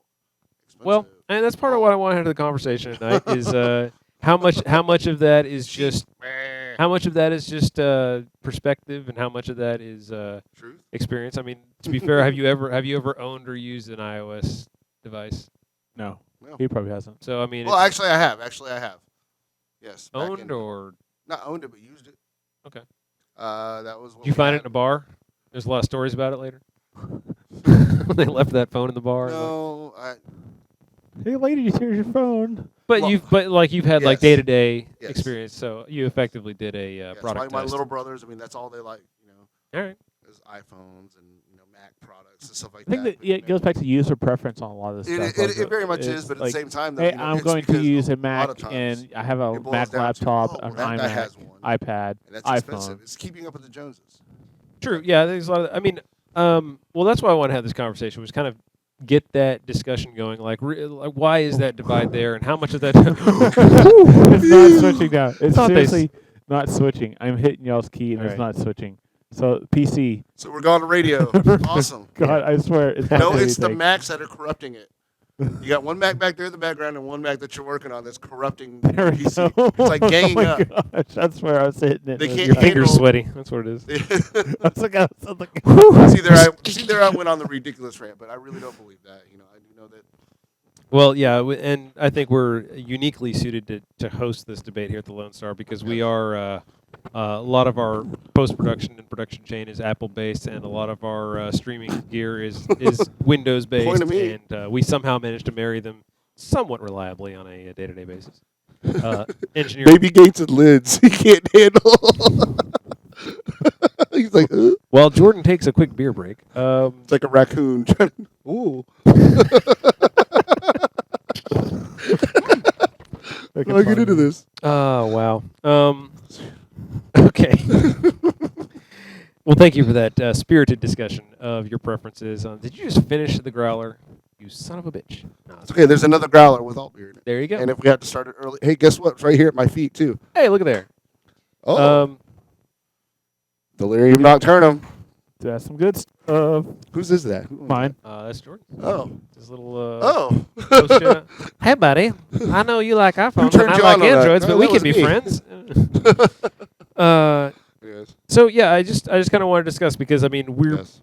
[SPEAKER 5] expensive.
[SPEAKER 4] Well, and that's part of what I want to have the conversation tonight is how much of that is just perspective and how much of that is
[SPEAKER 5] Truth.
[SPEAKER 4] experience. I mean, to be fair, have you ever owned or used an iOS device?
[SPEAKER 3] No,
[SPEAKER 5] No.
[SPEAKER 3] he probably hasn't.
[SPEAKER 4] So I mean,
[SPEAKER 5] Well,
[SPEAKER 4] it's
[SPEAKER 5] actually, I have. Yes. back
[SPEAKER 4] owned
[SPEAKER 5] in-
[SPEAKER 4] or
[SPEAKER 5] not owned it, but used it.
[SPEAKER 4] okay.
[SPEAKER 5] That was. What
[SPEAKER 4] Did you
[SPEAKER 5] we
[SPEAKER 4] find it
[SPEAKER 5] had.
[SPEAKER 4] in a bar? There's a lot of stories about it later. They left that phone in the bar.
[SPEAKER 5] No,
[SPEAKER 3] Hey, ladies, here's your phone.
[SPEAKER 4] But
[SPEAKER 5] Well,
[SPEAKER 4] you've had like
[SPEAKER 5] yes.
[SPEAKER 4] day-to-day
[SPEAKER 5] Yes.
[SPEAKER 4] experience, so you effectively did a
[SPEAKER 5] yes,
[SPEAKER 4] product
[SPEAKER 5] my
[SPEAKER 4] test.
[SPEAKER 5] little brothers. I mean, that's all they like.
[SPEAKER 4] All right.
[SPEAKER 5] Is iPhones and Mac products and stuff like
[SPEAKER 3] I think
[SPEAKER 5] that.
[SPEAKER 3] that it goes back to user preference on a lot of this stuff. Like,
[SPEAKER 5] It very much
[SPEAKER 3] it's
[SPEAKER 5] is, but at
[SPEAKER 3] like,
[SPEAKER 5] the same time, though,
[SPEAKER 3] hey, I'm
[SPEAKER 5] it's
[SPEAKER 3] going to
[SPEAKER 5] because
[SPEAKER 3] use a
[SPEAKER 5] lot
[SPEAKER 3] Mac
[SPEAKER 5] of times
[SPEAKER 3] and I have a
[SPEAKER 5] it boils
[SPEAKER 3] Mac
[SPEAKER 5] down to,
[SPEAKER 3] laptop,
[SPEAKER 5] oh,
[SPEAKER 3] an
[SPEAKER 5] well, that guy
[SPEAKER 3] iMac,
[SPEAKER 5] has one,
[SPEAKER 3] iPad,
[SPEAKER 5] and that's
[SPEAKER 3] iPhone.
[SPEAKER 5] expensive. It's keeping up with the Joneses.
[SPEAKER 4] True. Yeah, there's a lot of. I mean, well, that's why I want to have this conversation. Was kind of get that discussion going. Like, like why is that divide there, and how much of that?
[SPEAKER 3] It's not switching now. It's
[SPEAKER 4] Thought they
[SPEAKER 3] seriously not switching. I'm hitting y'all's key and it's
[SPEAKER 4] Alright.
[SPEAKER 3] not switching. So PC.
[SPEAKER 5] So we're going to radio. Awesome.
[SPEAKER 3] God, I swear it's not
[SPEAKER 5] No, it's the
[SPEAKER 3] anything.
[SPEAKER 5] Macs that are corrupting it. You got one Mac back there in the background and one Mac that you're working on that's corrupting the
[SPEAKER 3] There we
[SPEAKER 5] PC.
[SPEAKER 3] go.
[SPEAKER 5] It's like ganging
[SPEAKER 3] oh my
[SPEAKER 5] up.
[SPEAKER 3] gosh, that's where I was hitting it.
[SPEAKER 5] They can't
[SPEAKER 4] Your fingers
[SPEAKER 5] handle-
[SPEAKER 4] sweaty. That's what it is.
[SPEAKER 3] I was like,
[SPEAKER 5] See, there I went on the ridiculous rant, but I really don't believe that. I do know that.
[SPEAKER 4] Well, yeah, and I think we're uniquely suited to host this debate here at the Lone Star because we are a lot of our post-production and production chain is Apple-based, and a lot of our streaming gear is Windows-based,
[SPEAKER 5] Point to me.
[SPEAKER 4] and we somehow managed to marry them somewhat reliably on a day-to-day basis. Engineer,
[SPEAKER 5] Baby gates and lids. He can't handle. He's like,
[SPEAKER 4] while Jordan takes a quick beer break,
[SPEAKER 5] it's like a raccoon. Ooh. I'll get into this.
[SPEAKER 4] oh wow. Okay. Well, thank you for that spirited discussion of your preferences. Did you just finish the growler? You son of a bitch. No,
[SPEAKER 5] It's okay. There's another growler with alt beer in it.
[SPEAKER 4] there you go.
[SPEAKER 5] And if we have to start it early, hey, guess what? It's right here at my feet too.
[SPEAKER 4] Hey, look at there.
[SPEAKER 5] Oh, Delirium Nocturnum.
[SPEAKER 3] That's some good stuff.
[SPEAKER 5] Whose is that?
[SPEAKER 3] Mine.
[SPEAKER 4] That's Jordan.
[SPEAKER 5] Oh,
[SPEAKER 4] This little
[SPEAKER 5] oh.
[SPEAKER 4] post show. Hey, buddy. I know you like iPhones
[SPEAKER 5] turned
[SPEAKER 4] and I
[SPEAKER 5] you
[SPEAKER 4] like
[SPEAKER 5] on that?
[SPEAKER 4] Androids,
[SPEAKER 5] No,
[SPEAKER 4] but we
[SPEAKER 5] that
[SPEAKER 4] can
[SPEAKER 5] was
[SPEAKER 4] be
[SPEAKER 5] me.
[SPEAKER 4] friends.
[SPEAKER 5] Yes.
[SPEAKER 4] So yeah, I just kind of want to discuss because I mean we're
[SPEAKER 5] Yes.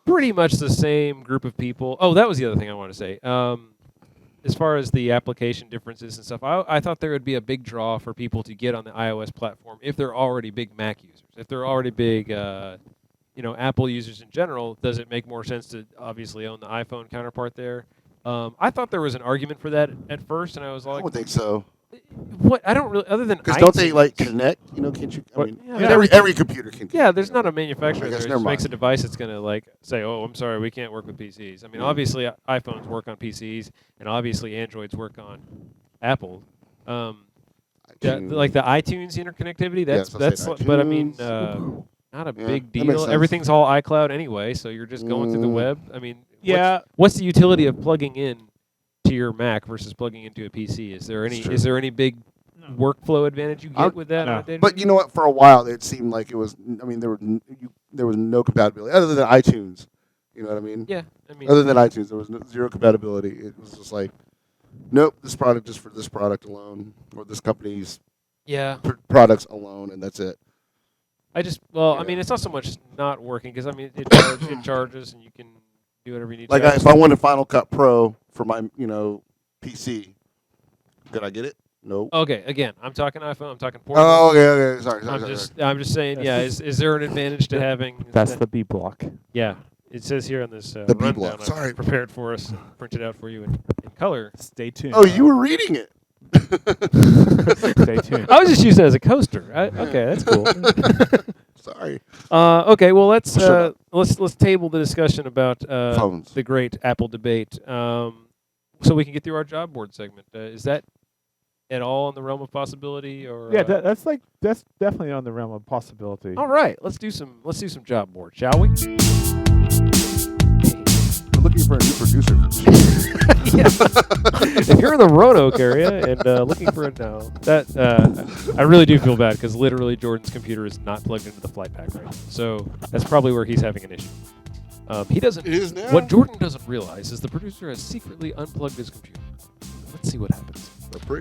[SPEAKER 4] pretty much the same group of people. Oh, that was the other thing I wanted to say. As far as the application differences and stuff, I thought there would be a big draw for people to get on the iOS platform if they're already big Mac users. If they're already big, Apple users in general, does it make more sense to obviously own the iPhone counterpart there? I thought there was an argument for that at first, and I was
[SPEAKER 5] I
[SPEAKER 4] like,
[SPEAKER 5] don't think so.
[SPEAKER 4] "What? I don't really." Other than
[SPEAKER 5] Because don't they
[SPEAKER 4] iTunes-
[SPEAKER 5] like connect? Can't you? I
[SPEAKER 3] What?
[SPEAKER 5] mean,
[SPEAKER 4] Yeah,
[SPEAKER 5] I mean,
[SPEAKER 4] but
[SPEAKER 5] every computer can.
[SPEAKER 4] Yeah, there's
[SPEAKER 5] connect,
[SPEAKER 4] not a manufacturer
[SPEAKER 5] I
[SPEAKER 4] there
[SPEAKER 5] guess
[SPEAKER 4] that
[SPEAKER 5] never
[SPEAKER 4] just makes a
[SPEAKER 5] mind.
[SPEAKER 4] device that's going to like say, "Oh, I'm sorry, we can't work with PCs." I mean,
[SPEAKER 5] Yeah.
[SPEAKER 4] obviously iPhones work on PCs, and obviously Androids work on Apple. Like the iTunes interconnectivity,
[SPEAKER 5] Yes, I'll say
[SPEAKER 4] that's. But I mean,
[SPEAKER 5] iTunes.
[SPEAKER 4] not a
[SPEAKER 5] Yeah,
[SPEAKER 4] big
[SPEAKER 5] that makes
[SPEAKER 4] deal.
[SPEAKER 5] sense.
[SPEAKER 4] Everything's all iCloud anyway, so you're just going through the web. I mean,
[SPEAKER 3] Yeah.
[SPEAKER 4] What's the utility of plugging in to your Mac versus plugging into a PC? Is there
[SPEAKER 5] It's true.
[SPEAKER 4] any big workflow advantage you get with that?
[SPEAKER 3] no.
[SPEAKER 4] On a day-to-day
[SPEAKER 5] But you know what? For a while, it seemed like it was. I mean, there was no compatibility other than iTunes. You know what I mean?
[SPEAKER 4] yeah, I mean,
[SPEAKER 5] Other than iTunes, there was zero compatibility. It was just like, nope, this product is for this product alone, or this company's
[SPEAKER 4] yeah.
[SPEAKER 5] products alone, and that's it.
[SPEAKER 4] I
[SPEAKER 5] Yeah.
[SPEAKER 4] mean, it's not so much not working because I mean, it charges and you can do whatever you need.
[SPEAKER 5] Like,
[SPEAKER 4] to.
[SPEAKER 5] if I wanted Final Cut Pro for my PC, could I get it? No.
[SPEAKER 4] Okay, again, I'm talking iPhone. I'm talking portable.
[SPEAKER 5] Oh, okay. Sorry.
[SPEAKER 4] I'm just saying. Yeah, is there an advantage to having?
[SPEAKER 3] That's the B block.
[SPEAKER 4] Yeah. It says here on this
[SPEAKER 5] The B
[SPEAKER 4] rundown
[SPEAKER 5] block,
[SPEAKER 4] I've
[SPEAKER 5] sorry.
[SPEAKER 4] prepared for us, printed out for you in color.
[SPEAKER 3] Stay tuned.
[SPEAKER 5] Oh, you were reading it.
[SPEAKER 3] Stay tuned.
[SPEAKER 4] I was just using it as a coaster. Okay, that's cool.
[SPEAKER 5] Sorry.
[SPEAKER 4] Okay, well let's
[SPEAKER 5] Shut up.
[SPEAKER 4] let's table the discussion about
[SPEAKER 5] Phones.
[SPEAKER 4] the great Apple debate, so we can get through our job board segment. Is that at all in the realm of possibility? Or
[SPEAKER 3] Yeah, that's definitely on the realm of possibility.
[SPEAKER 4] all right, let's do some job board, shall we?
[SPEAKER 5] We're looking for a new producer.
[SPEAKER 4] If you're in the Roanoke area and looking for I really do feel bad because literally Jordan's computer is not plugged into the flight pack right now. So that's probably where he's having an issue. He doesn't.
[SPEAKER 5] It is now?
[SPEAKER 4] What Jordan doesn't realize is the producer has secretly unplugged his computer. Let's see what happens.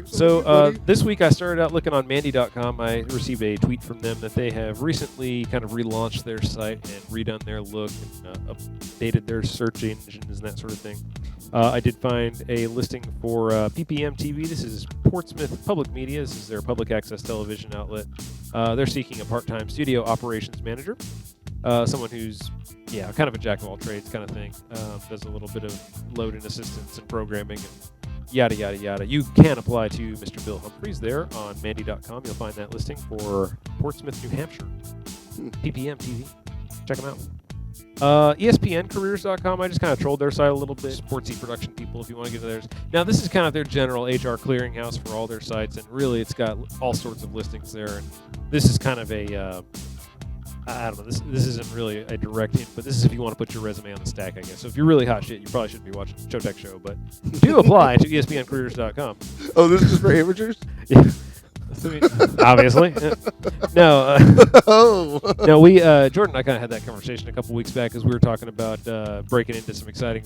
[SPEAKER 4] So this week I started out looking on Mandy.com. I received a tweet from them that they have recently kind of relaunched their site and redone their look and updated their search engines and that sort of thing. I did find a listing for PPM TV. This is Portsmouth Public Media. This is their public access television outlet. They're seeking a part-time studio operations manager, someone who's kind of a jack of all trades kind of thing. Does a little bit of load-in assistance and programming and yada, yada, yada. You can apply to Mr. Bill Humphreys there on Mandy.com. You'll find that listing for Portsmouth, New Hampshire. PPM TV. Check them out. ESPNcareers.com. I just kind of trolled their site a little bit. Sportsy production people, if you want to get to theirs. Now, this is kind of their general HR clearinghouse for all their sites, and really it's got all sorts of listings there. And this is kind of a... I don't know. This isn't really a direct hint, but this is if you want to put your resume on the stack, I guess. So if you're really hot shit, you probably shouldn't be watching Showtech Show, but do apply to ESPNcareers.com.
[SPEAKER 5] Oh, this is for amateurs?
[SPEAKER 4] Yeah. Obviously. No. No, we Jordan and I kind of had that conversation a couple weeks back as we were talking about breaking into some exciting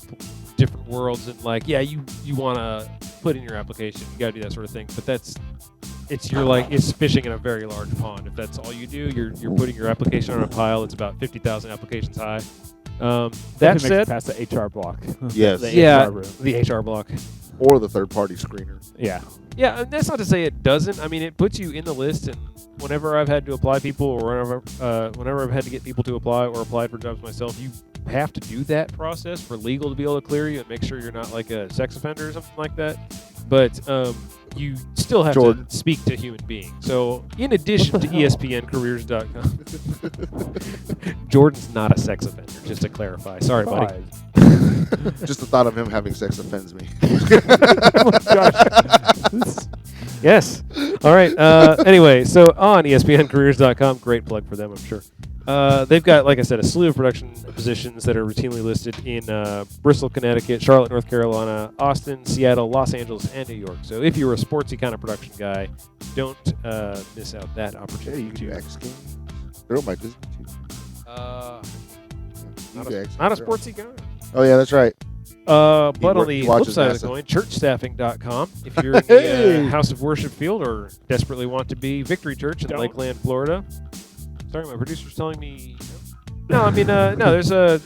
[SPEAKER 4] different worlds and you want to put in your application, you got to do that sort of thing, but it's fishing in a very large pond. If that's all you do, you're putting your application on a pile. It's about 50,000 applications high. That said,
[SPEAKER 3] past the HR block.
[SPEAKER 5] Yes.
[SPEAKER 4] The HR block.
[SPEAKER 5] Or the third-party screener.
[SPEAKER 3] Yeah.
[SPEAKER 4] Yeah, and that's not to say it doesn't. I mean, it puts you in the list, and whenever I've had to apply people, or whenever I've had to get people to apply or apply for jobs myself, you have to do that process for legal to be able to clear you and make sure you're not like a sex offender or something like that. But you still have to speak to human beings. So in addition to ESPNcareers.com, Jordan's not a sex offender, just to clarify. Sorry, buddy.
[SPEAKER 5] Just the thought of him having sex offends me.
[SPEAKER 3] Oh my gosh.
[SPEAKER 4] Yes. All right. Anyway, so on ESPNcareers.com, great plug for them, I'm sure. They've got, like I said, a slew of production positions that are routinely listed in Bristol, Connecticut, Charlotte, North Carolina, Austin, Seattle, Los Angeles, and New York. So if you're a sportsy kind of production guy, don't miss out that opportunity.
[SPEAKER 5] Yeah, you can do X Games. They're on my Disney too.
[SPEAKER 4] Not a sportsy guy.
[SPEAKER 5] Oh yeah, that's right.
[SPEAKER 4] But on the flip side of the coin, churchstaffing.com. If you're in the House of Worship field or desperately want to be, Victory Church in Lakeland, Florida. Sorry, my producer's telling me. No, I mean, no. There's a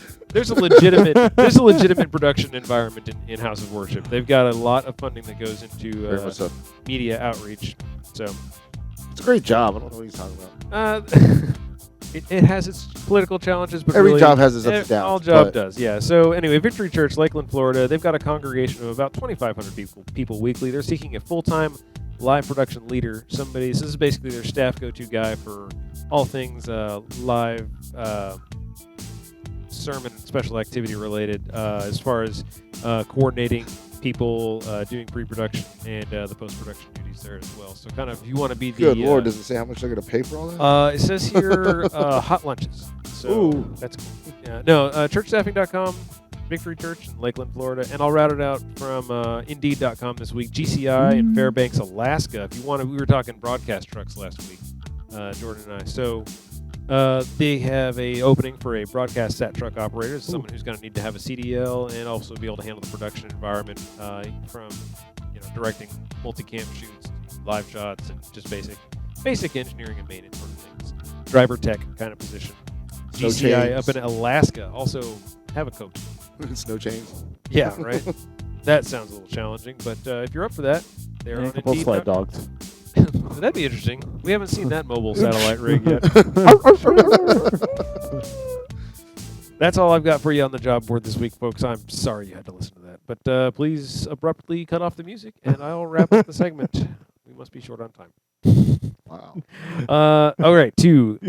[SPEAKER 4] legitimate production environment in House of Worship. They've got a lot of funding that goes into media outreach. So
[SPEAKER 5] it's a great job. I don't know what he's talking about.
[SPEAKER 4] It has its political challenges, but
[SPEAKER 5] every job has its ups and downs.
[SPEAKER 4] All job does, yeah. So anyway, Victory Church, Lakeland, Florida. They've got a congregation of about 2,500 people weekly. They're seeking a full-time live production leader. So this is basically their staff go-to guy for all things live sermon and special activity related, as far as coordinating people, doing pre-production and the post-production duties there as well. So kind of, if you want to be the...
[SPEAKER 5] Good Lord, does it say how much they're going to pay for all that?
[SPEAKER 4] It says here hot lunches. So that's cool. Yeah. No, churchstaffing.com, Victory Church in Lakeland, Florida. And I'll route it out from Indeed.com this week. GCI in Fairbanks, Alaska. If you want to, we were talking broadcast trucks last week, Jordan and I. So they have a opening for a broadcast sat truck operator, someone who's going to need to have a CDL and also be able to handle the production environment from directing multicam shoots, live shots, and just basic engineering and maintenance sort of things. Driver tech kind of position. GCI up in Alaska also have a coach.
[SPEAKER 5] Snow chains.
[SPEAKER 4] Yeah, right. That sounds a little challenging, but if you're up for that, they're on
[SPEAKER 3] couple
[SPEAKER 4] Indeed.
[SPEAKER 3] sled dogs.
[SPEAKER 4] That'd be interesting. We haven't seen that mobile satellite rig yet. That's all I've got for you on the job board this week, folks. I'm sorry you had to listen to that. But please abruptly cut off the music, and I'll wrap up the segment. We must be short on time.
[SPEAKER 5] Wow.
[SPEAKER 4] All right, to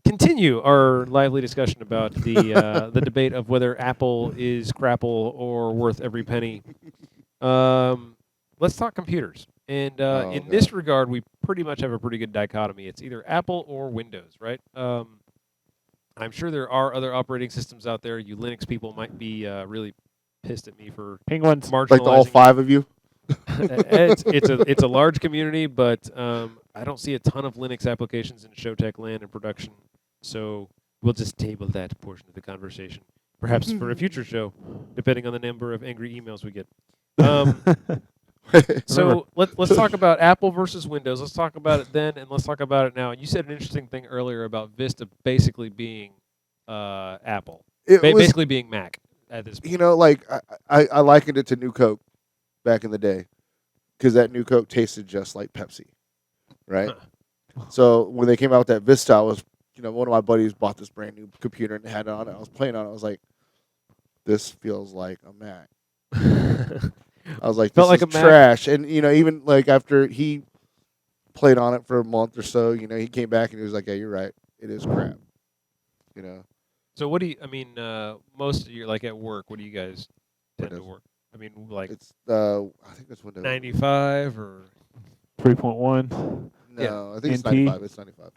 [SPEAKER 4] continue our lively discussion about the debate of whether Apple is crapple or worth every penny, let's talk computers. And
[SPEAKER 5] Oh,
[SPEAKER 4] in
[SPEAKER 5] God.
[SPEAKER 4] this regard, we pretty much have a pretty good dichotomy. It's either Apple or Windows, right? I'm sure there are other operating systems out there. You Linux people might be really pissed at me for
[SPEAKER 3] Penguins.
[SPEAKER 4] marginalizing.
[SPEAKER 5] Like all 5 of you.
[SPEAKER 4] it's a large community, but I don't see a ton of Linux applications in Showtech land and production. So we'll just table that portion of the conversation, perhaps for a future show, depending on the number of angry emails we get. So let's talk about Apple versus Windows. Let's talk about it then, and let's talk about it now. And you said an interesting thing earlier about Vista basically being Apple, basically being Mac at this point.
[SPEAKER 5] You know, like I likened it to New Coke back in the day, because that New Coke tasted just like Pepsi, right? So when they came out with that Vista, I was, one of my buddies bought this brand new computer and had it on it. I was playing on it. I was like, this feels like a Mac. I was like, this
[SPEAKER 4] Felt like
[SPEAKER 5] is
[SPEAKER 4] a Mac?
[SPEAKER 5] trash. And even like after he played on it for a month or so, he came back and he was like, yeah, you're right. It is crap.
[SPEAKER 4] So what do you? I mean, most of your like at work, what do you guys tend to
[SPEAKER 5] Windows.
[SPEAKER 4] work? I mean, like
[SPEAKER 5] It's I think it's Windows.
[SPEAKER 4] 95 or
[SPEAKER 3] 3.1.
[SPEAKER 5] No,
[SPEAKER 4] Yeah.
[SPEAKER 5] I think it's
[SPEAKER 3] NT.
[SPEAKER 5] 95. It's 95.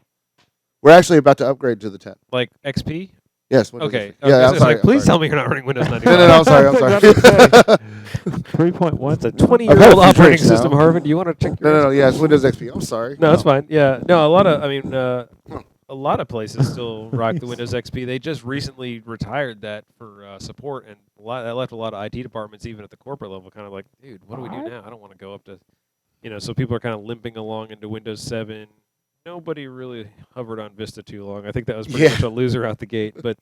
[SPEAKER 5] We're actually about to upgrade to the 10.
[SPEAKER 4] like XP?
[SPEAKER 5] Yes. Windows
[SPEAKER 4] Okay.
[SPEAKER 5] XP. Yeah, I'm sorry.
[SPEAKER 4] Like, please
[SPEAKER 5] I'm sorry.
[SPEAKER 4] tell me you're not running Windows 95.
[SPEAKER 5] No, I'm sorry. I'm sorry.
[SPEAKER 3] 3.1.
[SPEAKER 4] It's a
[SPEAKER 5] I've had
[SPEAKER 4] 20-year-old
[SPEAKER 5] a few
[SPEAKER 4] operating
[SPEAKER 5] drinks now.
[SPEAKER 4] system, Harvin. Do you want to check your
[SPEAKER 5] No. Yeah, it's Windows XP. I'm sorry.
[SPEAKER 4] No, it's fine. Yeah. No, a lot of places still rock the Windows XP. They just recently retired that for support, and that left a lot of IT departments, even at the corporate level, kind of like, dude, what do we do now? I don't want to go up to, so people are kind of limping along into Windows 7. Nobody really hovered on Vista too long. I think that was pretty much a loser out the gate. But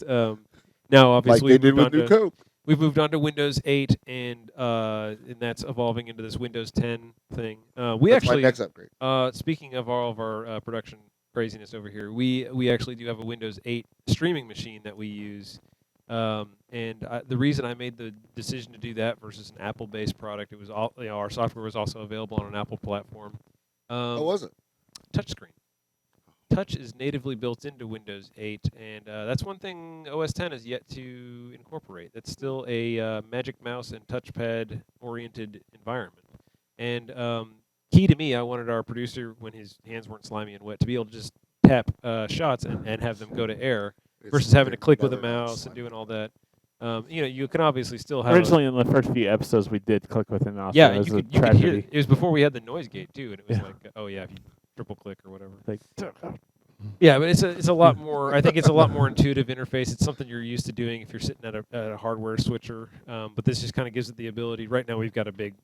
[SPEAKER 4] now, obviously,
[SPEAKER 5] Like they did with New Coke.
[SPEAKER 4] we've moved on to Windows 8, and that's evolving into this Windows 10 thing. We
[SPEAKER 5] That's
[SPEAKER 4] actually,
[SPEAKER 5] my next upgrade.
[SPEAKER 4] speaking of all of our production craziness over here, we actually do have a Windows 8 streaming machine that we use. And the reason I made the decision to do that versus an Apple-based product, it was all our software was also available on an Apple platform.
[SPEAKER 5] Oh, was it?
[SPEAKER 4] Touchscreen. Touch is natively built into Windows 8, and that's one thing OS 10 has yet to incorporate. That's still a Magic Mouse and touchpad-oriented environment. And key to me, I wanted our producer, when his hands weren't slimy and wet, to be able to just tap shots and have them go to air versus having to click with a mouse and doing all that. You can obviously still have
[SPEAKER 3] Originally, in the first few episodes, we did click with a mouse.
[SPEAKER 4] yeah,
[SPEAKER 3] It was
[SPEAKER 4] you
[SPEAKER 3] a
[SPEAKER 4] could hear
[SPEAKER 3] tragedy.
[SPEAKER 4] it. It was before we had the noise gate too, and it was
[SPEAKER 3] Yeah.
[SPEAKER 4] like, oh yeah, if you triple click or whatever.
[SPEAKER 3] Like,
[SPEAKER 4] Yeah, but it's a lot more. I think it's a lot more intuitive interface. It's something you're used to doing if you're sitting at a hardware switcher. But this just kind of gives it the ability. Right now, we've got a big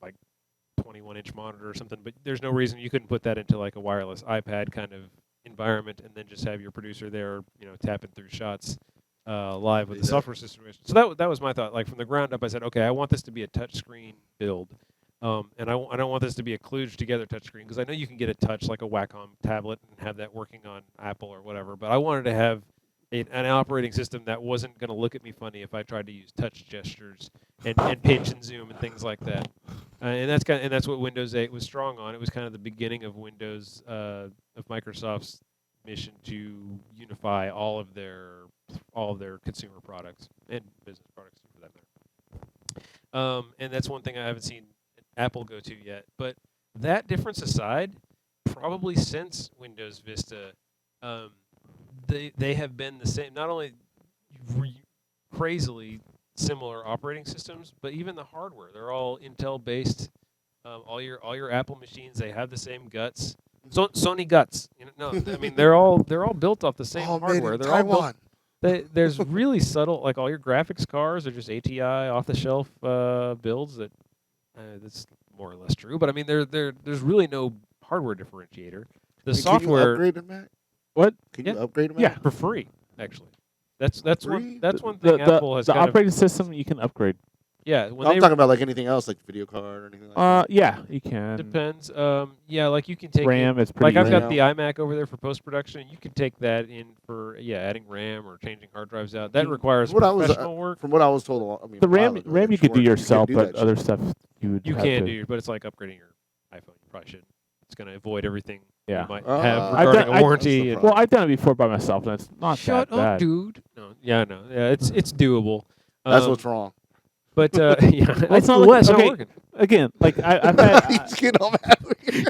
[SPEAKER 4] 21-inch monitor or something, but there's no reason you couldn't put that into like a wireless iPad kind of environment, and then just have your producer there, tapping through shots live with the software situation. So that was my thought. Like from the ground up, I said, okay, I want this to be a touchscreen build. And I don't want this to be a kludged together touchscreen, because I know you can get a touch like a Wacom tablet and have that working on Apple or whatever. But I wanted to have an operating system that wasn't going to look at me funny if I tried to use touch gestures and pinch and zoom and things like that. And that's what Windows 8 was strong on. It was kind of the beginning of Windows of Microsoft's mission to unify all of their consumer products and business products for that matter. And that's one thing I haven't seen Apple go to yet. But that difference aside, probably since Windows Vista, they have been the same. Not only crazily similar operating systems, but even the hardware. They're all Intel based. All your Apple machines, they have the same guts. Sony guts. No, I mean they're all built off the same hardware. They're
[SPEAKER 5] Taiwan.
[SPEAKER 4] all built. There's really subtle, like all your graphics cards are just ATI off the shelf builds that. That's more or less true, but I mean, there's really no hardware differentiator. The software.
[SPEAKER 5] Can you upgrade them, Mac?
[SPEAKER 3] what?
[SPEAKER 5] Can
[SPEAKER 4] Yeah.
[SPEAKER 5] you upgrade them?
[SPEAKER 3] Yeah.
[SPEAKER 4] For free, actually. That's one thing
[SPEAKER 3] The
[SPEAKER 4] Apple has
[SPEAKER 3] the
[SPEAKER 4] kind of.
[SPEAKER 3] operating system you can upgrade.
[SPEAKER 4] Yeah, when
[SPEAKER 5] I'm
[SPEAKER 4] they
[SPEAKER 5] talking about like anything else, like video card or anything like that.
[SPEAKER 3] Yeah, you can.
[SPEAKER 4] depends. Yeah, like you can take
[SPEAKER 3] RAM is
[SPEAKER 4] like
[SPEAKER 3] pretty.
[SPEAKER 4] I've got
[SPEAKER 5] RAM.
[SPEAKER 4] the iMac over there for post production. You can take that in for adding RAM or changing hard drives out. That requires
[SPEAKER 5] What I was,
[SPEAKER 4] professional work.
[SPEAKER 5] From what I was told, I mean,
[SPEAKER 3] the
[SPEAKER 5] a while
[SPEAKER 3] RAM
[SPEAKER 5] ago,
[SPEAKER 3] RAM
[SPEAKER 5] I'm
[SPEAKER 3] you could do
[SPEAKER 5] sure
[SPEAKER 3] yourself,
[SPEAKER 5] do
[SPEAKER 3] but
[SPEAKER 5] that
[SPEAKER 3] other
[SPEAKER 5] shit.
[SPEAKER 3] stuff you would.
[SPEAKER 4] You
[SPEAKER 3] have
[SPEAKER 4] can
[SPEAKER 3] to,
[SPEAKER 4] do, but it's like upgrading your iPhone. You probably shouldn't. It's going to avoid everything
[SPEAKER 3] Yeah.
[SPEAKER 4] you might
[SPEAKER 5] Ah.
[SPEAKER 4] have
[SPEAKER 5] I've
[SPEAKER 4] regarding
[SPEAKER 3] done-
[SPEAKER 4] a warranty.
[SPEAKER 5] That's the
[SPEAKER 4] and-
[SPEAKER 3] Well, I've done it before by myself, and it's not
[SPEAKER 4] Shut
[SPEAKER 3] that
[SPEAKER 4] up,
[SPEAKER 3] bad.
[SPEAKER 4] dude. No, it's doable.
[SPEAKER 5] That's what's wrong.
[SPEAKER 4] But yeah,
[SPEAKER 3] it's not
[SPEAKER 4] well,
[SPEAKER 3] like-
[SPEAKER 4] that's not
[SPEAKER 3] okay.
[SPEAKER 4] working.
[SPEAKER 3] again, like I've had.
[SPEAKER 5] He's getting all mad.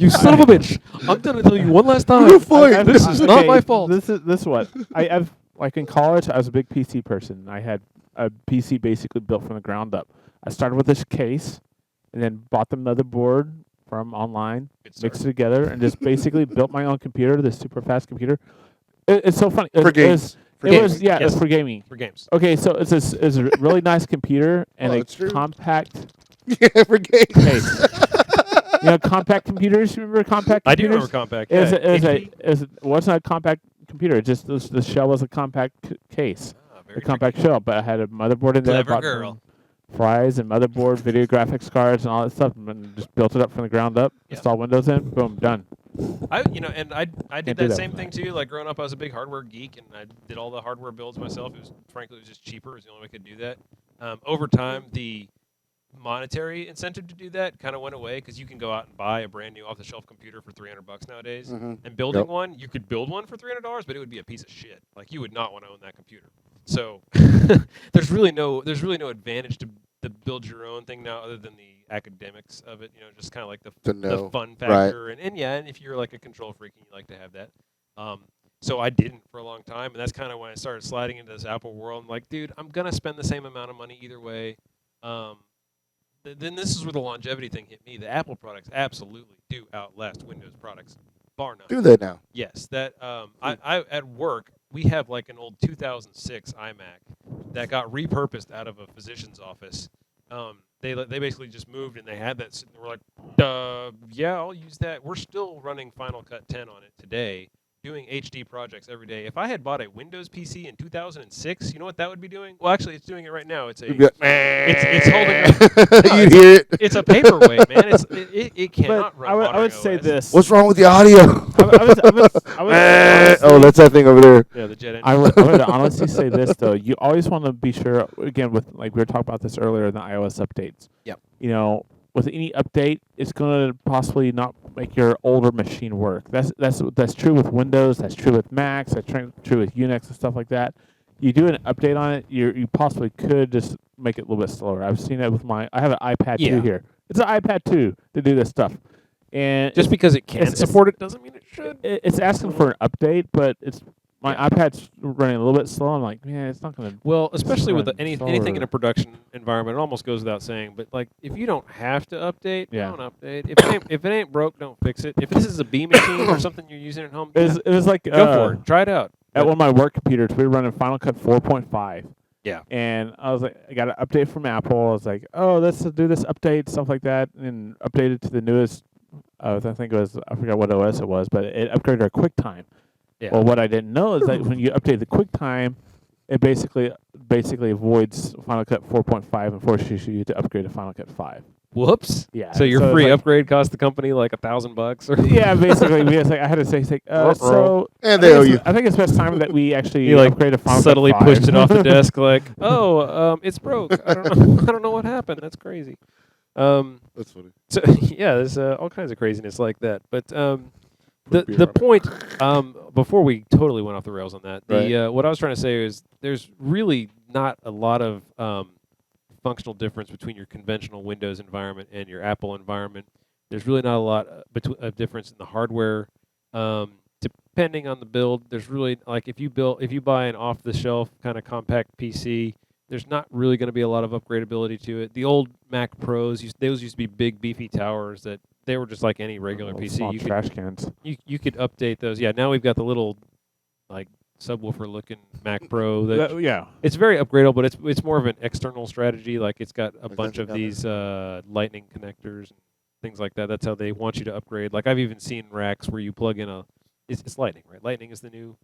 [SPEAKER 4] You son of a bitch! I'm gonna tell you one last time. This is not
[SPEAKER 3] okay,
[SPEAKER 4] my fault.
[SPEAKER 3] This is what I've like in college. I was a big PC person. I had a PC basically built from the ground up. I started with this case, and then bought the motherboard from online, mixed it together, and just basically built my own computer. This super fast computer. It's so funny.
[SPEAKER 5] For games.
[SPEAKER 3] It was yeah, it's for gaming.
[SPEAKER 4] For games.
[SPEAKER 3] Okay, so it's a really nice computer and
[SPEAKER 5] Well,
[SPEAKER 3] a
[SPEAKER 5] it's true.
[SPEAKER 3] compact
[SPEAKER 5] Yeah, for games.
[SPEAKER 3] case. You know, compact computers. You remember compact
[SPEAKER 4] I do
[SPEAKER 3] computers?
[SPEAKER 4] remember compact.
[SPEAKER 3] It wasn't a compact computer. It just the shell was a compact case, a compact shell. But I had a motherboard in there.
[SPEAKER 4] Clever
[SPEAKER 3] bought
[SPEAKER 4] girl.
[SPEAKER 3] some fries and motherboard, video graphics cards, and all that stuff, and just built it up from the ground up.
[SPEAKER 4] Yeah.
[SPEAKER 3] Installed Windows in. Boom, done.
[SPEAKER 4] I did
[SPEAKER 3] Can't do
[SPEAKER 4] that
[SPEAKER 3] that.
[SPEAKER 4] same thing too. Like growing up, I was a big hardware geek, and I did all the hardware builds myself. Frankly, it was just cheaper. It was the only way I could do that. Over time, the monetary incentive to do that kind of went away because you can go out and buy a brand new off-the-shelf computer for $300 nowadays.
[SPEAKER 5] Mhm.
[SPEAKER 4] And building
[SPEAKER 5] Yep.
[SPEAKER 4] one, you could build one for $300, but it would be a piece of shit. Like you would not want to own that computer. So there's really no advantage to build your own thing now, other than the academics of it. You know, just kind of like
[SPEAKER 5] To
[SPEAKER 4] the
[SPEAKER 5] know.
[SPEAKER 4] fun
[SPEAKER 5] Right.
[SPEAKER 4] factor, and if you're like a control freak and you like to have that. So I didn't for a long time, and that's kind of when I started sliding into this Apple world. I'm like, dude, I'm gonna spend the same amount of money either way. Then this is where the longevity thing hit me. The Apple products absolutely do outlast Windows products, bar none.
[SPEAKER 5] Do that now.
[SPEAKER 4] Yes, that I at work we have like an old 2006 iMac that got repurposed out of a physician's office. They basically just moved and they had that. Sitting there. We're like, yeah, I'll use that. We're still running Final Cut 10 on it today, doing HD projects every day. If I had bought a Windows PC in 2006, you know what that would be doing? Well, actually, it's doing it right now. It's holding.
[SPEAKER 5] You hear it.
[SPEAKER 4] It's a paperweight, man. It cannot
[SPEAKER 3] But
[SPEAKER 4] run.
[SPEAKER 3] I would
[SPEAKER 4] modern
[SPEAKER 3] say
[SPEAKER 4] OS.
[SPEAKER 3] this.
[SPEAKER 5] What's wrong with the audio?
[SPEAKER 3] I would
[SPEAKER 5] Oh, that's that thing over there.
[SPEAKER 4] Yeah, the jet engine.
[SPEAKER 3] I would honestly say this though. You always want to be sure. Again, with like we were talking about this earlier in the iOS updates.
[SPEAKER 4] Yep.
[SPEAKER 3] You know, with any update, it's going to possibly not make your older machine work. That's true with Windows. That's true with Macs. That's true with Unix and stuff like that. You do an update on it, you possibly could just make it a little bit slower. I've seen it with I have an iPad 2 here. It's an iPad 2 to do this stuff. And
[SPEAKER 4] Just because it can
[SPEAKER 3] it's-
[SPEAKER 4] support it doesn't mean it should.
[SPEAKER 3] it's asking for an update, but my iPad's running a little bit slow. I'm like, man, it's not going to.
[SPEAKER 4] Well, especially with
[SPEAKER 3] run
[SPEAKER 4] anything in
[SPEAKER 3] slower.
[SPEAKER 4] a production environment, it almost goes without saying. But like, if you don't have to update,
[SPEAKER 3] Yeah.
[SPEAKER 4] don't update. If it ain't broke, don't fix it. If this is a B machine or something you're using at home,
[SPEAKER 3] It was like
[SPEAKER 4] go for it. Try it out.
[SPEAKER 3] At one of my work computers, we were running Final Cut 4.5.
[SPEAKER 4] Yeah.
[SPEAKER 3] And I was like, I got an update from Apple. I was like, oh, let's do this update, stuff like that, and updated to the newest. I think it was, I forgot what OS it was, but it upgraded our QuickTime.
[SPEAKER 4] Yeah.
[SPEAKER 3] Well, what I didn't know is that when you update the QuickTime, it basically avoids Final Cut 4.5 and forces you to upgrade to Final Cut 5.
[SPEAKER 4] Whoops.
[SPEAKER 3] Yeah.
[SPEAKER 4] So your
[SPEAKER 3] it's
[SPEAKER 4] free
[SPEAKER 3] like-
[SPEAKER 4] upgrade cost the company like $1,000 or
[SPEAKER 3] Yeah, basically, I had to say, so
[SPEAKER 5] And they owe you.
[SPEAKER 3] I think it's best time that we actually
[SPEAKER 4] You, like,
[SPEAKER 3] upgrade to Final
[SPEAKER 4] subtly
[SPEAKER 3] Cut 5.
[SPEAKER 4] pushed it off the desk like, it's broke. I don't know. I don't know what happened. That's crazy.
[SPEAKER 5] That's funny.
[SPEAKER 4] So yeah, there's all kinds of craziness like that. But the point before we totally went off the rails on that, what I was trying to say is there's really not a lot of functional difference between your conventional Windows environment and your Apple environment. There's really not a lot of difference in the hardware. Depending on the build, there's really like if you buy an off-the-shelf kind of compact PC, there's not really going to be a lot of upgradability to it. The old Mac Pros, those used to be big, beefy towers that they were just like any regular PC.
[SPEAKER 3] Small
[SPEAKER 4] You
[SPEAKER 3] trash cans.
[SPEAKER 4] you could update those. Yeah, now we've got the little like subwoofer-looking Mac Pro. That
[SPEAKER 3] Yeah.
[SPEAKER 4] it's very upgradable, but it's more of an external strategy. Like it's got a
[SPEAKER 5] Like
[SPEAKER 4] bunch
[SPEAKER 5] that
[SPEAKER 4] of
[SPEAKER 5] down
[SPEAKER 4] these lightning connectors and things like that. That's how they want you to upgrade. Like I've even seen racks where you plug in it's lightning, right? Lightning is the new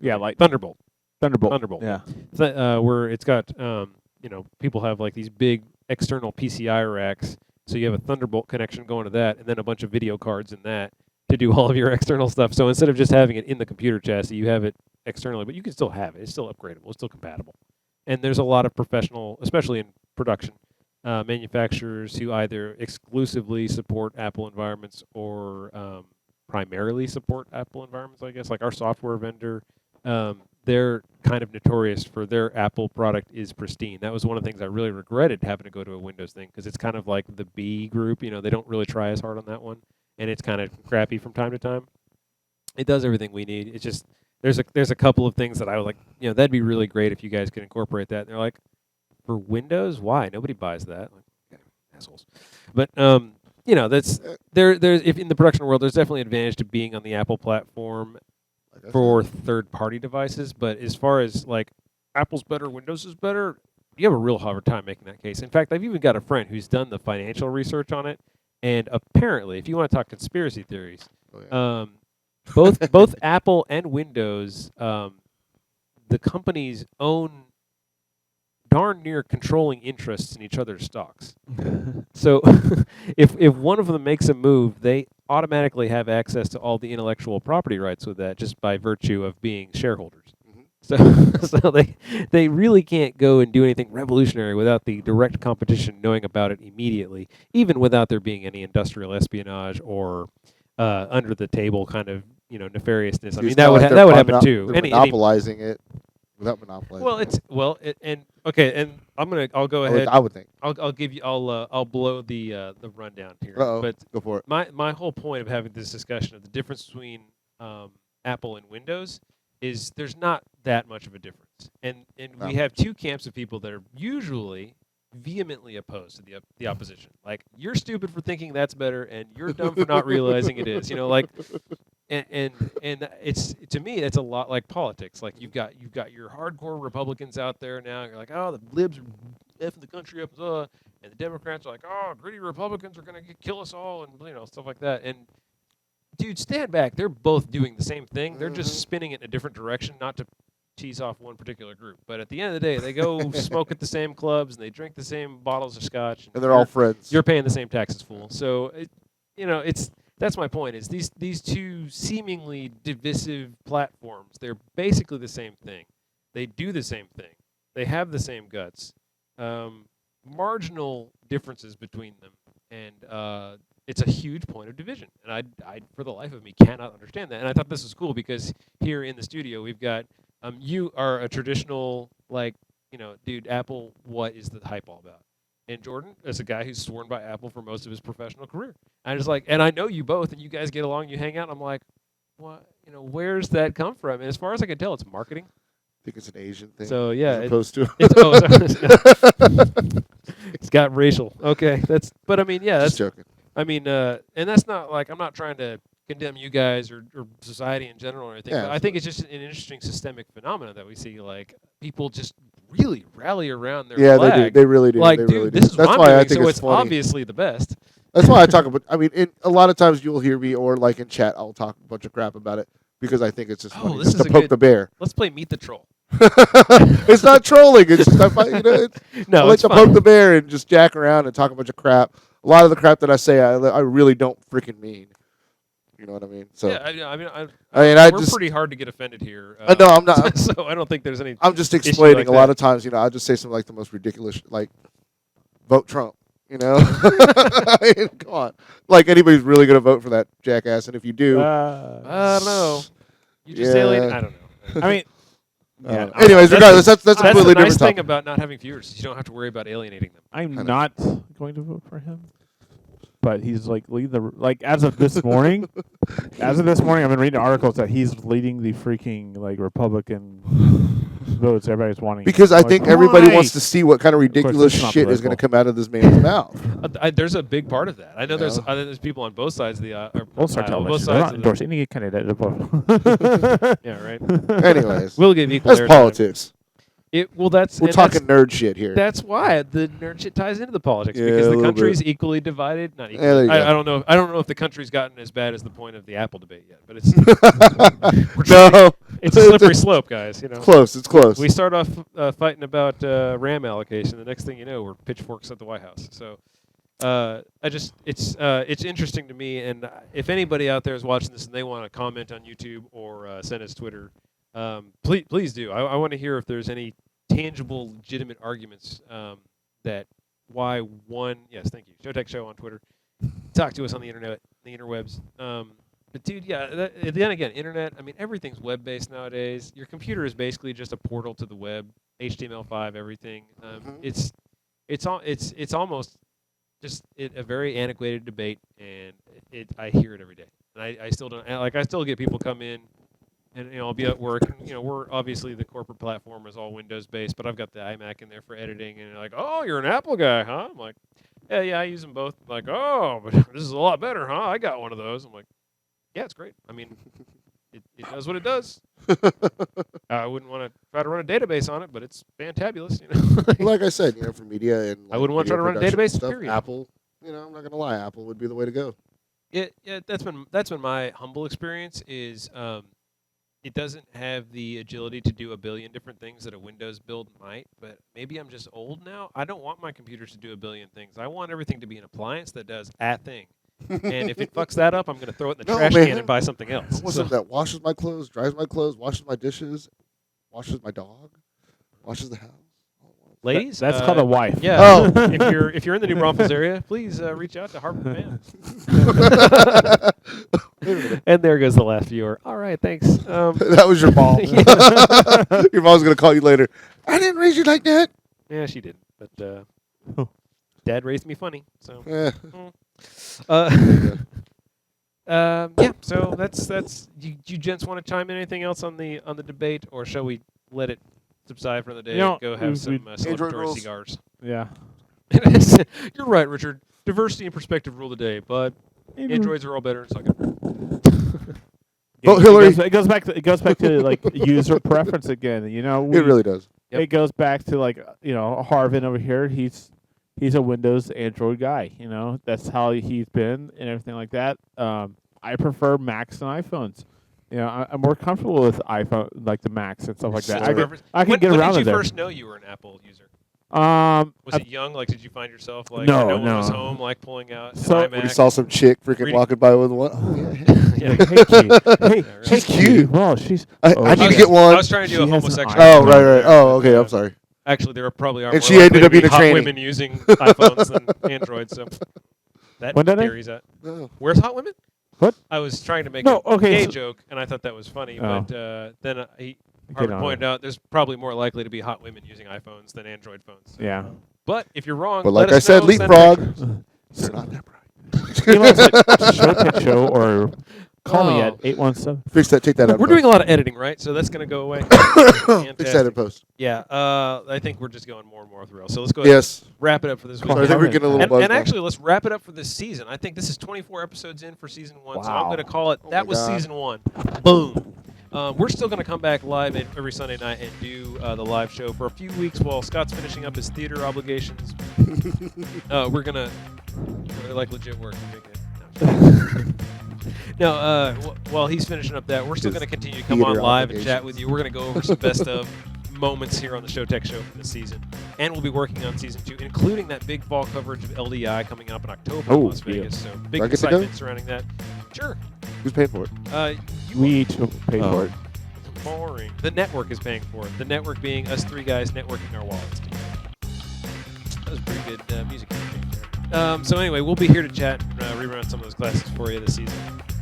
[SPEAKER 3] Yeah, like
[SPEAKER 4] Thunderbolt.
[SPEAKER 3] Thunderbolt. Yeah.
[SPEAKER 4] Where it's got people have like these big external PCI racks, so you have a Thunderbolt connection going to that, and then a bunch of video cards in that to do all of your external stuff. So instead of just having it in the computer chassis, you have it externally, but you can still have it. It's still upgradable. It's still compatible. And there's a lot of professional, especially in production, manufacturers who either exclusively support Apple environments or primarily support Apple environments, I guess. Like our software vendor, they're kind of notorious for their Apple product is pristine. That was one of the things I really regretted having to go to a Windows thing because it's kind of like the B group. You know, they don't really try as hard on that one, and it's kind of crappy from time to time. It does everything we need. It's just there's a couple of things that I was like, that'd be really great if you guys could incorporate that. And they're like, for Windows, why? Nobody buys that. Like, okay, assholes. But that's there's if in the production world, there's definitely an advantage to being on the Apple platform for third-party devices. But as far as like Apple's better, Windows is better, you have a real hard time making that case. In fact, I've even got a friend who's done the financial research on it, and apparently, if you want to talk conspiracy theories, both Apple and Windows, the companies own darn near controlling interests in each other's stocks. So if one of them makes a move, they automatically have access to all the intellectual property rights with that just by virtue of being shareholders. So they really can't go and do anything revolutionary without the direct competition knowing about it immediately, even without there being any industrial espionage or under the table kind of nefariousness. I mean that would happen too.
[SPEAKER 7] They're monopolizing it without monopolizing.
[SPEAKER 4] And I'll go ahead.
[SPEAKER 7] I would think.
[SPEAKER 4] I'll blow the rundown here.
[SPEAKER 7] Uh-oh.
[SPEAKER 4] But
[SPEAKER 7] Go for it.
[SPEAKER 4] My whole point of having this discussion of the difference between Apple and Windows is there's not that much of a difference, and we have two camps of people that are usually vehemently opposed to the opposition. Like, you're stupid for thinking that's better, and you're dumb for not realizing it is. And it's, to me, it's a lot like politics. Like, you've got your hardcore Republicans out there now. You're like, oh, the libs are effing the country up, and the Democrats are like, oh, gritty Republicans are gonna kill us all, and stuff like that. And dude, stand back. They're both doing the same thing. They're just spinning it in a different direction, not to tease off one particular group. But at the end of the day, they go smoke at the same clubs and they drink the same bottles of scotch.
[SPEAKER 7] And they're all friends.
[SPEAKER 4] You're paying the same taxes, fool. So, that's my point. Is these two seemingly divisive platforms? They're basically the same thing. They do the same thing. They have the same guts. Marginal differences between them, and it's a huge point of division. And I, for the life of me, cannot understand that. And I thought this was cool because here in the studio we've got you are a traditional, dude, Apple, what is the hype all about? And Jordan is a guy who's sworn by Apple for most of his professional career. And I know you both, and you guys get along, you hang out, and I'm like, what? Where's that come from? And as far as I can tell, it's marketing.
[SPEAKER 7] I think it's an Asian thing.
[SPEAKER 4] So yeah,
[SPEAKER 7] as opposed to
[SPEAKER 4] it's got racial. Okay, but I mean, yeah, that's
[SPEAKER 7] just joking.
[SPEAKER 4] I mean, and that's not like I'm not trying to condemn you guys or society in general or anything.
[SPEAKER 7] Yeah,
[SPEAKER 4] but I think it's just an interesting systemic phenomenon that we see. Like, people just really rally around their flag.
[SPEAKER 7] They do. They really do.
[SPEAKER 4] Like,
[SPEAKER 7] they
[SPEAKER 4] dude,
[SPEAKER 7] really
[SPEAKER 4] this
[SPEAKER 7] do.
[SPEAKER 4] is
[SPEAKER 7] That's
[SPEAKER 4] what
[SPEAKER 7] why
[SPEAKER 4] I'm
[SPEAKER 7] I
[SPEAKER 4] doing,
[SPEAKER 7] think
[SPEAKER 4] so
[SPEAKER 7] it's funny.
[SPEAKER 4] obviously the best.
[SPEAKER 7] That's why I talk about. I mean, a lot of times you'll hear me, or like in chat, I'll talk a bunch of crap about it because I think it's just funny,
[SPEAKER 4] this
[SPEAKER 7] just
[SPEAKER 4] is
[SPEAKER 7] to poke the bear.
[SPEAKER 4] Let's play Meet the Troll.
[SPEAKER 7] It's not trolling. It's just I like
[SPEAKER 4] it's
[SPEAKER 7] to
[SPEAKER 4] fun.
[SPEAKER 7] poke the bear and just jack around and talk a bunch of crap. A lot of the crap that I say, I really don't freaking mean. You know what I mean? So
[SPEAKER 4] yeah,
[SPEAKER 7] we're just
[SPEAKER 4] pretty hard to get offended here.
[SPEAKER 7] no, I'm not.
[SPEAKER 4] So I don't think there's any.
[SPEAKER 7] I'm just
[SPEAKER 4] issue
[SPEAKER 7] explaining.
[SPEAKER 4] like
[SPEAKER 7] A lot
[SPEAKER 4] that.
[SPEAKER 7] of times, I just say something like the most ridiculous, like vote Trump. I mean, come on. Like, anybody's really going to vote for that jackass, and if you do,
[SPEAKER 4] I don't know. You just
[SPEAKER 7] Yeah.
[SPEAKER 4] alien. I don't know.
[SPEAKER 3] I mean, yeah,
[SPEAKER 7] anyways, regardless, that's a
[SPEAKER 4] That's
[SPEAKER 7] completely
[SPEAKER 4] the nice
[SPEAKER 7] different
[SPEAKER 4] thing
[SPEAKER 7] topic.
[SPEAKER 4] about not having viewers. You don't have to worry about alienating them.
[SPEAKER 3] I'm not going to vote for him. But he's as of this morning. I've been reading articles that he's leading the freaking Republican votes. Everybody's wanting
[SPEAKER 7] Because I think everybody
[SPEAKER 3] Why?
[SPEAKER 7] wants to see what kind of ridiculous
[SPEAKER 3] it's not
[SPEAKER 7] shit is going to
[SPEAKER 3] political.
[SPEAKER 7] come out of this man's mouth.
[SPEAKER 4] There's a big part of that. I know
[SPEAKER 7] Yeah.
[SPEAKER 4] there's people on both sides of the
[SPEAKER 3] Both sides
[SPEAKER 4] aisle,
[SPEAKER 3] both
[SPEAKER 4] both
[SPEAKER 3] They're not
[SPEAKER 4] sides of
[SPEAKER 3] endorsing any candidate.
[SPEAKER 4] the, yeah, right.
[SPEAKER 7] Anyways,
[SPEAKER 4] We'll give equal
[SPEAKER 7] that's
[SPEAKER 4] airtime.
[SPEAKER 7] politics.
[SPEAKER 4] We're
[SPEAKER 7] We're
[SPEAKER 4] talking.
[SPEAKER 7] talking nerd shit here.
[SPEAKER 4] That's why the nerd shit ties into the politics
[SPEAKER 7] Yeah,
[SPEAKER 4] because
[SPEAKER 7] a
[SPEAKER 4] the
[SPEAKER 7] little
[SPEAKER 4] country's
[SPEAKER 7] bit.
[SPEAKER 4] equally divided. Not equally.
[SPEAKER 7] Yeah, there you go.
[SPEAKER 4] I don't know. I don't know if the country's gotten as bad as the point of the Apple debate yet, but it's
[SPEAKER 7] No,
[SPEAKER 4] it's a slippery slope, guys.
[SPEAKER 7] it's close. It's close.
[SPEAKER 4] We start off fighting about RAM allocation. The next thing you know, we're pitchforks at the White House. So, it's interesting to me. And if anybody out there is watching this and they want to comment on YouTube or send us Twitter, please do. I want to hear if there's any tangible, legitimate arguments that why one. Yes, thank you. Showtech Show on Twitter. Talk to us on the internet, the interwebs. But dude, yeah. Then again, internet. I mean, everything's web-based nowadays. Your computer is basically just a portal to the web. HTML5, everything. It's almost just a very antiquated debate, and I hear it every day. And I still don't like. I still get people come in, and I'll be at work. And, we're obviously the corporate platform is all Windows-based, but I've got the iMac in there for editing. And they're like, "Oh, you're an Apple guy, huh?" I'm like, "Yeah, I use them both." Like, "Oh, but this is a lot better, huh? I got one of those." I'm like, "Yeah, it's great. I mean, it does what it does." I wouldn't want to try to run a database on it, but it's fantabulous.
[SPEAKER 7] Like I said, for media and
[SPEAKER 4] I wouldn't want to try to run a
[SPEAKER 7] video production
[SPEAKER 4] database.
[SPEAKER 7] stuff,
[SPEAKER 4] Period.
[SPEAKER 7] Apple, I'm not gonna lie, Apple would be the way to go.
[SPEAKER 4] Yeah, that's been my humble experience. Is it doesn't have the agility to do a billion different things that a Windows build might. But maybe I'm just old now. I don't want my computers to do a billion things. I want everything to be an appliance that does a thing. And if it fucks that up, I'm going to throw it in the trash can and buy something else.
[SPEAKER 7] What's that washes my clothes, dries my clothes, washes my dishes, washes my dog, washes the house?
[SPEAKER 4] Ladies,
[SPEAKER 3] That's called a wife.
[SPEAKER 4] Yeah.
[SPEAKER 7] Oh.
[SPEAKER 4] if you're in the New Braunfels area, please reach out to Harven Pham. And there goes the last viewer. All right, thanks.
[SPEAKER 7] That was your mom. Your mom's gonna call you later. I didn't raise you like that.
[SPEAKER 4] Yeah, she didn't. But Dad raised me funny. So.
[SPEAKER 7] Yeah.
[SPEAKER 4] Yeah. So that's. You gents want to chime in anything else on the debate, or shall we let it subside for the day and go have some celebratory cigars?
[SPEAKER 3] Yeah.
[SPEAKER 4] You're right, Richard. Diversity and perspective rule the day, but androids are all better and suck
[SPEAKER 7] Vote Hillary.
[SPEAKER 3] It goes back to like user preference again.
[SPEAKER 7] It really does.
[SPEAKER 4] Yep.
[SPEAKER 3] It goes back to like Harvin over here. He's a Windows Android guy. That's how he's been and everything like that. I prefer Macs and iPhones. I'm more comfortable with iPhone, like the Macs and stuff like that. I can get around
[SPEAKER 4] When
[SPEAKER 3] it.
[SPEAKER 4] did you first know you were an Apple user? Was it young? Like, did you find yourself like
[SPEAKER 3] No,
[SPEAKER 4] one
[SPEAKER 3] no.
[SPEAKER 4] was home, like pulling out an
[SPEAKER 3] So-
[SPEAKER 4] iMac?
[SPEAKER 7] When you saw some chick freaking
[SPEAKER 4] Reading-
[SPEAKER 7] walking by with one. Oh, yeah.
[SPEAKER 3] Like, hey,
[SPEAKER 7] She's
[SPEAKER 3] hey,
[SPEAKER 7] cute.
[SPEAKER 3] Well, she's.
[SPEAKER 7] I need to
[SPEAKER 4] was-
[SPEAKER 7] get one.
[SPEAKER 4] I was trying to do a
[SPEAKER 3] She has an
[SPEAKER 4] homosexual.
[SPEAKER 7] Oh,
[SPEAKER 3] iPhone.
[SPEAKER 7] right. Oh, okay. I'm sorry.
[SPEAKER 4] Actually, there probably are
[SPEAKER 7] And
[SPEAKER 4] more
[SPEAKER 7] she ended
[SPEAKER 4] likely
[SPEAKER 7] up
[SPEAKER 4] to be
[SPEAKER 7] being a
[SPEAKER 4] hot
[SPEAKER 7] tranny.
[SPEAKER 4] women using iPhones than Androids. So that
[SPEAKER 3] When did I?
[SPEAKER 4] theory's at.
[SPEAKER 7] Oh.
[SPEAKER 4] Where's hot women?
[SPEAKER 3] What?
[SPEAKER 4] I was trying to make
[SPEAKER 3] No,
[SPEAKER 4] a
[SPEAKER 3] okay,
[SPEAKER 4] gay
[SPEAKER 3] so-
[SPEAKER 4] joke, and I thought that was funny.
[SPEAKER 3] Oh.
[SPEAKER 4] But then
[SPEAKER 3] Get
[SPEAKER 4] Harvard
[SPEAKER 3] on
[SPEAKER 4] pointed
[SPEAKER 3] it.
[SPEAKER 4] out there's probably more likely to be hot women using iPhones than Android phones. So.
[SPEAKER 3] Yeah.
[SPEAKER 4] But if you're wrong,
[SPEAKER 7] But
[SPEAKER 4] let
[SPEAKER 7] like I
[SPEAKER 4] us
[SPEAKER 7] said,
[SPEAKER 4] know, send
[SPEAKER 7] leapfrog.
[SPEAKER 4] pictures.
[SPEAKER 7] They're not that bright.
[SPEAKER 3] Emails at showtech.show or call me
[SPEAKER 4] Oh.
[SPEAKER 3] at 817.
[SPEAKER 7] Fix that. Take that out.
[SPEAKER 4] We're doing a lot of editing, right? So that's going to go away.
[SPEAKER 7] Fix that in
[SPEAKER 4] Fantastic.
[SPEAKER 7] post.
[SPEAKER 4] Yeah, I think we're just going more and more with rails. So let's go ahead
[SPEAKER 7] Yes.
[SPEAKER 4] and wrap it up for this week.
[SPEAKER 7] Sorry, I think we're getting a little
[SPEAKER 4] And
[SPEAKER 7] buzzed now.
[SPEAKER 4] actually, let's wrap it up for this season. I think this is 24 episodes in for season 1, so I'm
[SPEAKER 3] Wow.
[SPEAKER 4] going to call it,
[SPEAKER 7] Oh
[SPEAKER 4] that
[SPEAKER 7] my
[SPEAKER 4] was
[SPEAKER 7] God.
[SPEAKER 4] season 1. Boom. We're still going to come back live every Sunday night and do the live show for a few weeks while Scott's finishing up his theater obligations. We're going to, like, legit work. No, while he's finishing up that, we're still going to continue to come on
[SPEAKER 7] Theater
[SPEAKER 4] live and
[SPEAKER 7] obligations.
[SPEAKER 4] chat with you. We're going to go over some best of moments here on the Showtech Show for this season. And we'll be working on season 2, including that big fall coverage of LDI coming up in October in
[SPEAKER 3] Oh,
[SPEAKER 4] Las Vegas. So big
[SPEAKER 7] Do I get to go?
[SPEAKER 4] excitement surrounding that. Sure.
[SPEAKER 7] Who's paying for it?
[SPEAKER 4] You
[SPEAKER 3] We each pay
[SPEAKER 7] Oh.
[SPEAKER 3] for it.
[SPEAKER 4] boring. The network is paying for it. The network being us three guys networking our wallets together. That was pretty good music. So anyway, we'll be here to chat and rerun some of those classes for you this season.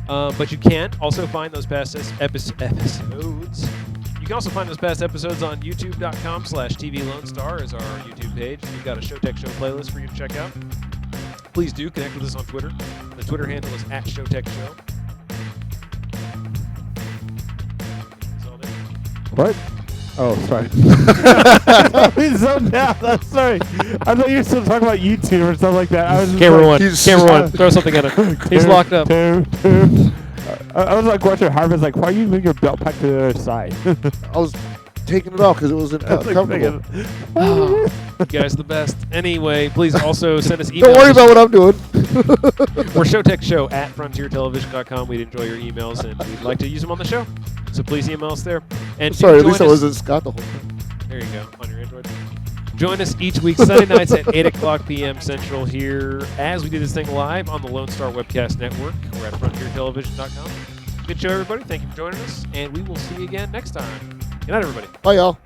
[SPEAKER 4] But you can also find those past episodes. You can also find those past episodes on youtube.com/TV Lone Star is our YouTube page. We've got a Showtech Show playlist for you to check out. Please do connect with us on Twitter. The Twitter handle is @ShowtechShow.
[SPEAKER 3] What? Oh, sorry. I'm zoned out. I'm sorry. I thought you were still talking about YouTube or stuff like that. I was just
[SPEAKER 4] Camera
[SPEAKER 3] like,
[SPEAKER 4] one. Camera one. Throw something at him. He's locked up.
[SPEAKER 3] I was like watching Harvin, like, why are you moving your belt pack to the other side?
[SPEAKER 7] I was taking it off because it was uncomfortable.
[SPEAKER 4] You guys are the best. Anyway, please also send us emails.
[SPEAKER 7] Don't worry about what I'm doing.
[SPEAKER 4] We're ShowtechShow@frontiertelevision.com. We'd enjoy your emails, and we'd like to use them on the show. So please email us there. And
[SPEAKER 7] Sorry, at
[SPEAKER 4] join
[SPEAKER 7] least I
[SPEAKER 4] us-
[SPEAKER 7] wasn't Scott the whole time.
[SPEAKER 4] There you go, on your Android. Join us each week, Sunday nights at 8 o'clock p.m. Central here as we do this thing live on the Lone Star Webcast Network. We're at frontiertelevision.com. Good show, everybody. Thank you for joining us, and we will see you again next time. Good night, everybody.
[SPEAKER 7] Bye, y'all.